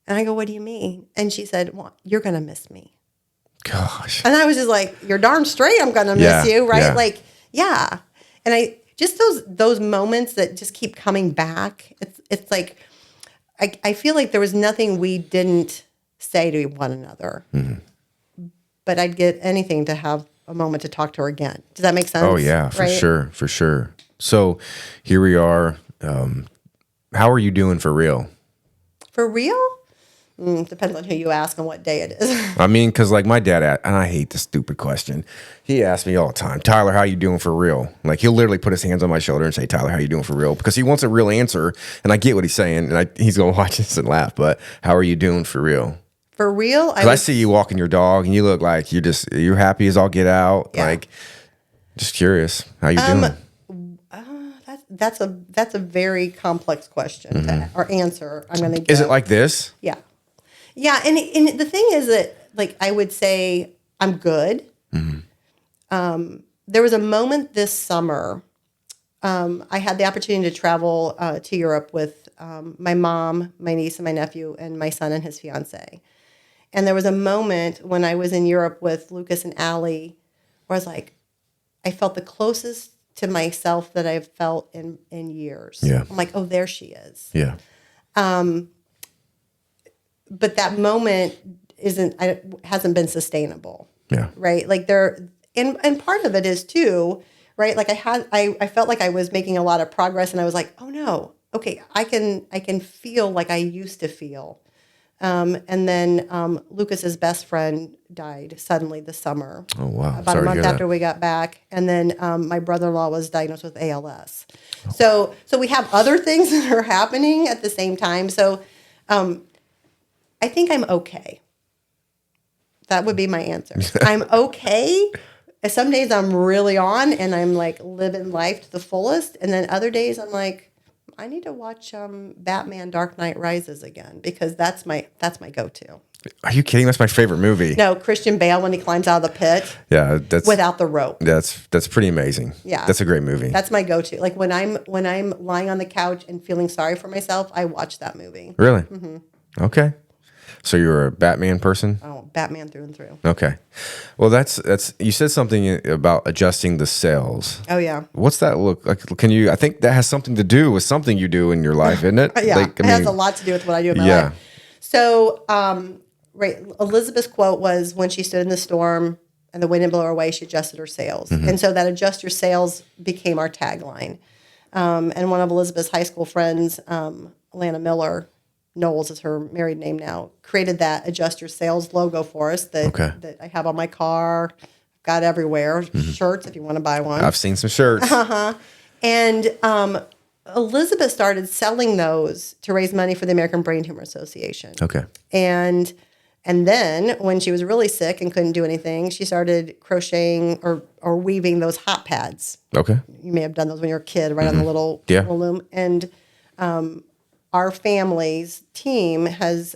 And I go, what do you mean? And she said, well, you're going to miss me. Gosh. And I was just like, you're darn straight I'm going to miss you, right? Yeah. Like, yeah. And I just those moments that just keep coming back. It's like I feel like there was nothing we didn't say to one another. But I'd get anything to have a moment to talk to her again. Does that make sense? Oh yeah, for sure, for sure. So here we are. How are you doing for real? For real? Depends on who you ask and what day it is. I mean, because like my dad, and I hate this stupid question. He asks me all the time, Tyler, how you doing for real? Like he'll literally put his hands on my shoulder and say, Tyler, how you doing for real? Because he wants a real answer, and I get what he's saying, and he's gonna watch this and laugh. But how are you doing for real? For real? I see you walking your dog, and you look like you're happy as all get out. Yeah. Like, just curious, how you doing? That's a very complex question or answer. I'm gonna. Is it like this? Yeah. Yeah, and the thing is that, like, I would say I'm good. There was a moment this summer. I had the opportunity to travel to Europe with my mom, my niece, and my nephew, and my son and his fiance. And there was a moment when I was in Europe with Lucas and Allie where I was like, I felt the closest to myself that I've felt in years. Yeah. I'm like, oh, there she is. Yeah. But that moment hasn't been sustainable. Yeah. Right. Like and part of it is too, right? Like I felt like I was making a lot of progress, and I was like, oh no, okay, I can feel like I used to feel. And then Lucas's best friend died suddenly this summer. Oh wow! About a month after we got back, and then my brother-in-law was diagnosed with ALS. So we have other things that are happening at the same time. So I think I'm okay. That would be my answer. I'm okay. Some days I'm really on and I'm like living life to the fullest, and then other days I'm like, I need to watch Batman Dark Knight Rises again because that's my go-to. Are you kidding? That's my favorite movie. No, Christian Bale when he climbs out of the pit. Yeah, that's without the rope. That's pretty amazing. Yeah, that's a great movie. That's my go-to. Like when I'm lying on the couch and feeling sorry for myself, I watch that movie. Really? Mm-hmm. Okay. So you're a Batman person? Oh, Batman through and through. Okay. Well, that's you said something about adjusting the cells. Oh yeah. What's that look like? I think that has something to do with something you do in your life, isn't it? Yeah, it has a lot to do with what I do in my life. So, right, Elizabeth's quote was, when she stood in the storm and the wind didn't blow her away, she adjusted her sails. Mm-hmm. And so that adjust your sails became our tagline. And one of Elizabeth's high school friends, Alana Miller, Knowles is her married name now, created that adjust your sails logo for us that I have on my car, got everywhere, shirts if you want to buy one. I've seen some shirts. And Elizabeth started selling those to raise money for the American Brain Tumor Association. Okay. And then when she was really sick and couldn't do anything, she started crocheting or weaving those hot pads. Okay. You may have done those when you were a kid, right on the little loom. And our family's team has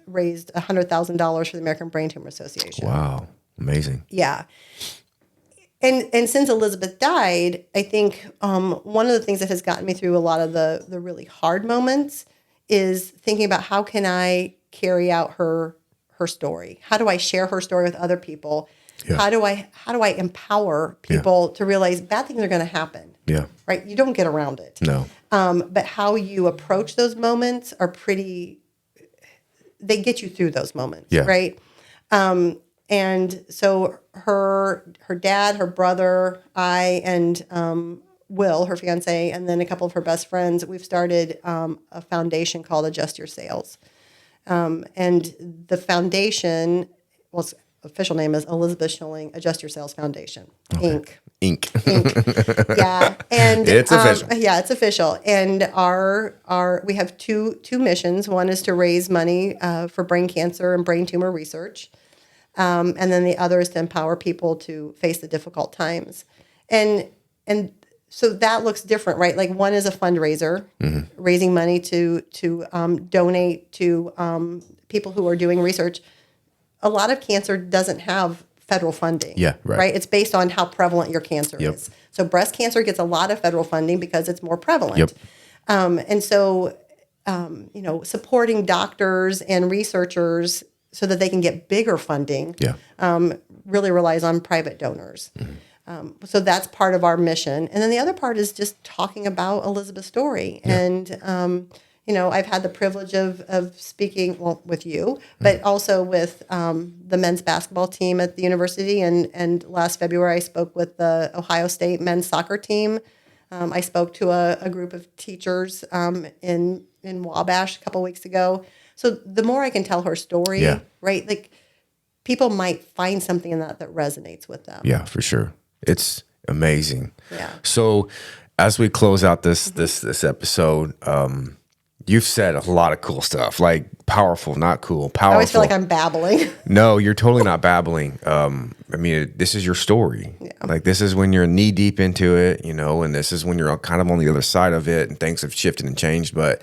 raised $100,000 for the American Brain Tumor Association. Wow. Amazing. Yeah. And since Elizabeth died, I think one of the things that has gotten me through a lot of the really hard moments is thinking about how can I carry out her story? How do I share her story with other people? Yeah. How do I empower people to realize bad things are going to happen? Yeah. Right? You don't get around it. No. But how you approach those moments they get you through those moments. Yeah. Right? And so her dad, her brother, I, and Will, her fiance, and then a couple of her best friends, we've started a foundation called Adjust Your Sails. And the foundation, its official name is Elizabeth Schilling Adjust Your Sails Foundation, Inc. Yeah. And it's official. Yeah, it's official. And we have two missions. One is to raise money for brain cancer and brain tumor research. And then the other is to empower people to face the difficult times. And so that looks different, right? Like one is a fundraiser, raising money to donate to people who are doing research. A lot of cancer doesn't have federal funding. Yeah, right. It's based on how prevalent your cancer is. So breast cancer gets a lot of federal funding because it's more prevalent. Yep. And so, supporting doctors and researchers so that they can get bigger funding really relies on private donors. Mm-hmm. So that's part of our mission. And then the other part is just talking about Elizabeth's story. Yeah. And, I've had the privilege of speaking, with you, but also with the men's basketball team at the university. And last February, I spoke with the Ohio State men's soccer team. I spoke to a group of teachers in Wabash a couple weeks ago. So the more I can tell her story, right? Like people might find something in that resonates with them. Yeah, for sure. It's amazing. Yeah. So as we close out this episode, you've said a lot of cool stuff, like powerful, not cool, powerful. I always feel like I'm babbling. No, you're totally not babbling. This is your story. Yeah. Like this is when you're knee deep into it, and this is when you're kind of on the other side of it and things have shifted and changed. But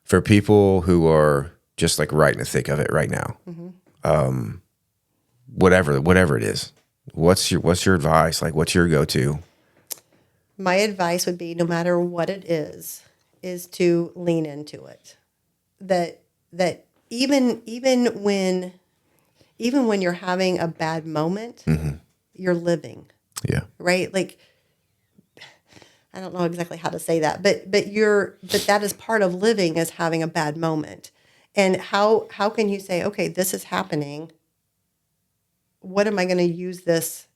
for people who are just like right in the thick of it right now, whatever it is, what's your advice? Like, what's your go-to? My advice would be, no matter what it is to lean into it. That even when you're having a bad moment, you're living. Yeah. Right? Like I don't know exactly how to say that, but that is part of living, is having a bad moment. And how can you say, okay, this is happening. What am I going to use this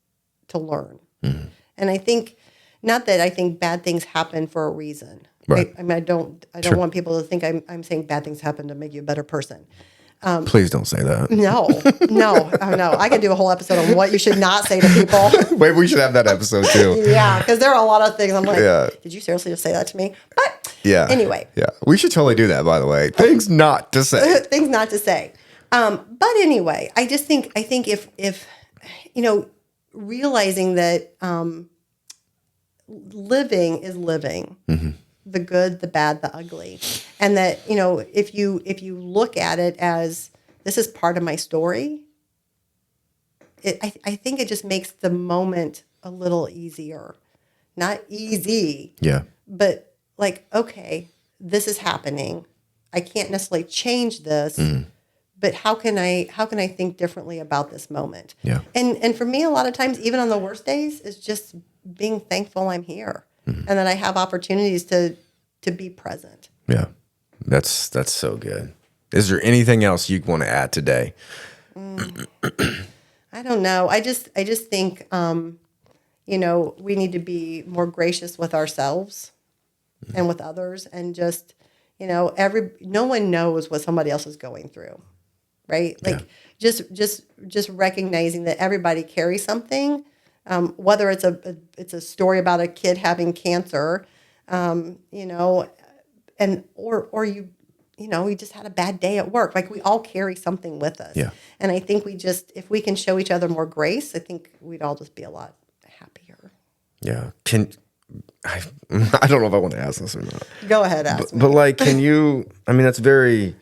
to learn? Mm-hmm. And I think, not that I think bad things happen for a reason. Right. I don't want people to think I'm saying bad things happen to make you a better person. Please don't say that. No. I could do a whole episode on what you should not say to people. Maybe we should have that episode too. Yeah, because there are a lot of things I'm like, did you seriously just say that to me? But anyway. Yeah, we should totally do that, by the way. Things not to say. Things not to say. But anyway, I think if realizing that living is living. Mm-hmm. the good, the bad, the ugly. And that, if you look at it as this is part of my story, I think it just makes the moment a little easier. Not easy. Yeah. But like, okay, this is happening. I can't necessarily change this, but how can I think differently about this moment? Yeah. And for me, a lot of times, even on the worst days, is just being thankful I'm here and that I have opportunities to be present. Yeah. That's so good. Is there anything else you want to add today? I don't know. I just think, we need to be more gracious with ourselves and with others, and just, no one knows what somebody else is going through, right? Like just recognizing that everybody carries something, whether it's a story about a kid having cancer, and or we just had a bad day at work. Like, we all carry something with us. Yeah. And I think if we can show each other more grace, I think we'd all just be a lot happier. Yeah. I don't know if I want to ask this or not. Go ahead, ask me. But like, can you, I mean, that's very,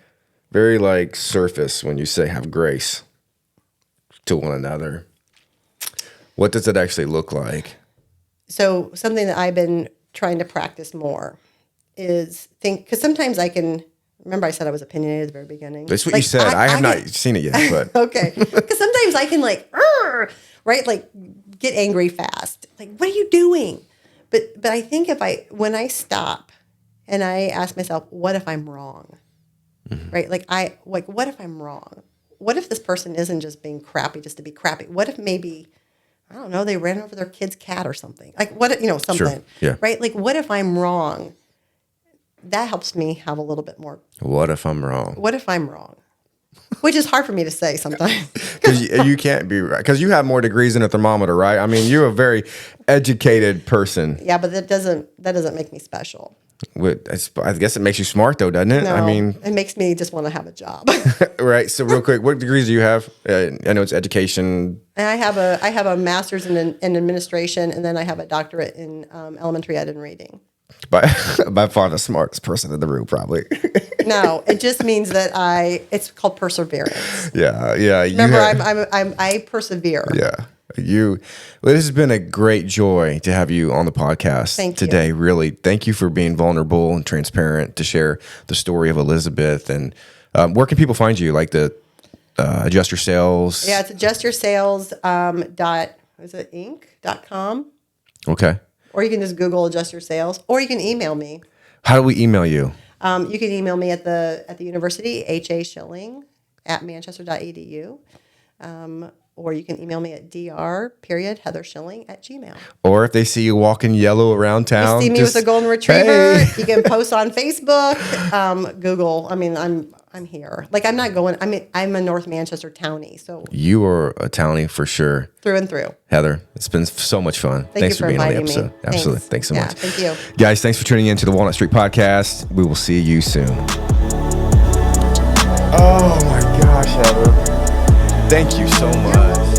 very like surface when you say have grace to one another. What does it actually look like? So something that I've been trying to practice more is because sometimes remember I said I was opinionated at the very beginning. That's what you said. I have not seen it yet, but. Okay. Because sometimes I can right? Like, get angry fast. Like, what are you doing? But I think when I stop and I ask myself, what if I'm wrong? Mm-hmm. Right? What if I'm wrong? What if this person isn't just being crappy just to be crappy? What if maybe, I don't know, they ran over their kid's cat or something? Like, something. Sure. Yeah. Right? Like, what if I'm wrong? That helps me have a little bit more. What if I'm wrong? What if I'm wrong? Which is hard for me to say sometimes. Because you can't be right. Because you have more degrees than a thermometer, right? I mean, you're a very educated person. Yeah, but that doesn't make me special. I guess it makes you smart, though, doesn't it? No, I mean, it makes me just want to have a job. Right. So, real quick, what degrees do you have? I know it's education. And I have a master's in administration, and then I have a doctorate in elementary ed and reading. By far the smartest person in the room, probably. No, it just means that it's called perseverance. Yeah. Remember, I persevere. Yeah. Well, this has been a great joy to have you on the podcast today. Really, thank you for being vulnerable and transparent to share the story of Elizabeth. And where can people find you? Like the Adjust Your Sales? Yeah, it's adjustyourSales.com. Okay. Or you can just Google Adjust Your Sales, or you can email me. How do we email you? You can email me at the university, HASchilling@manchester.edu. Or you can email me at dr.heatherschilling@gmail. Or if they see you walking yellow around town. You see me with a golden retriever. Hey. You can post on Facebook, Google. I mean, I'm here. Like, I'm not going. I'm a North Manchester townie. So you are a townie for sure. Through and through. Heather, it's been so much fun. Thanks for being on the episode. Me. Absolutely. Thanks so much. Thank you. Guys, thanks for tuning in to the Walnut Street Podcast. We will see you soon. Oh my gosh, Heather. Thank you so much.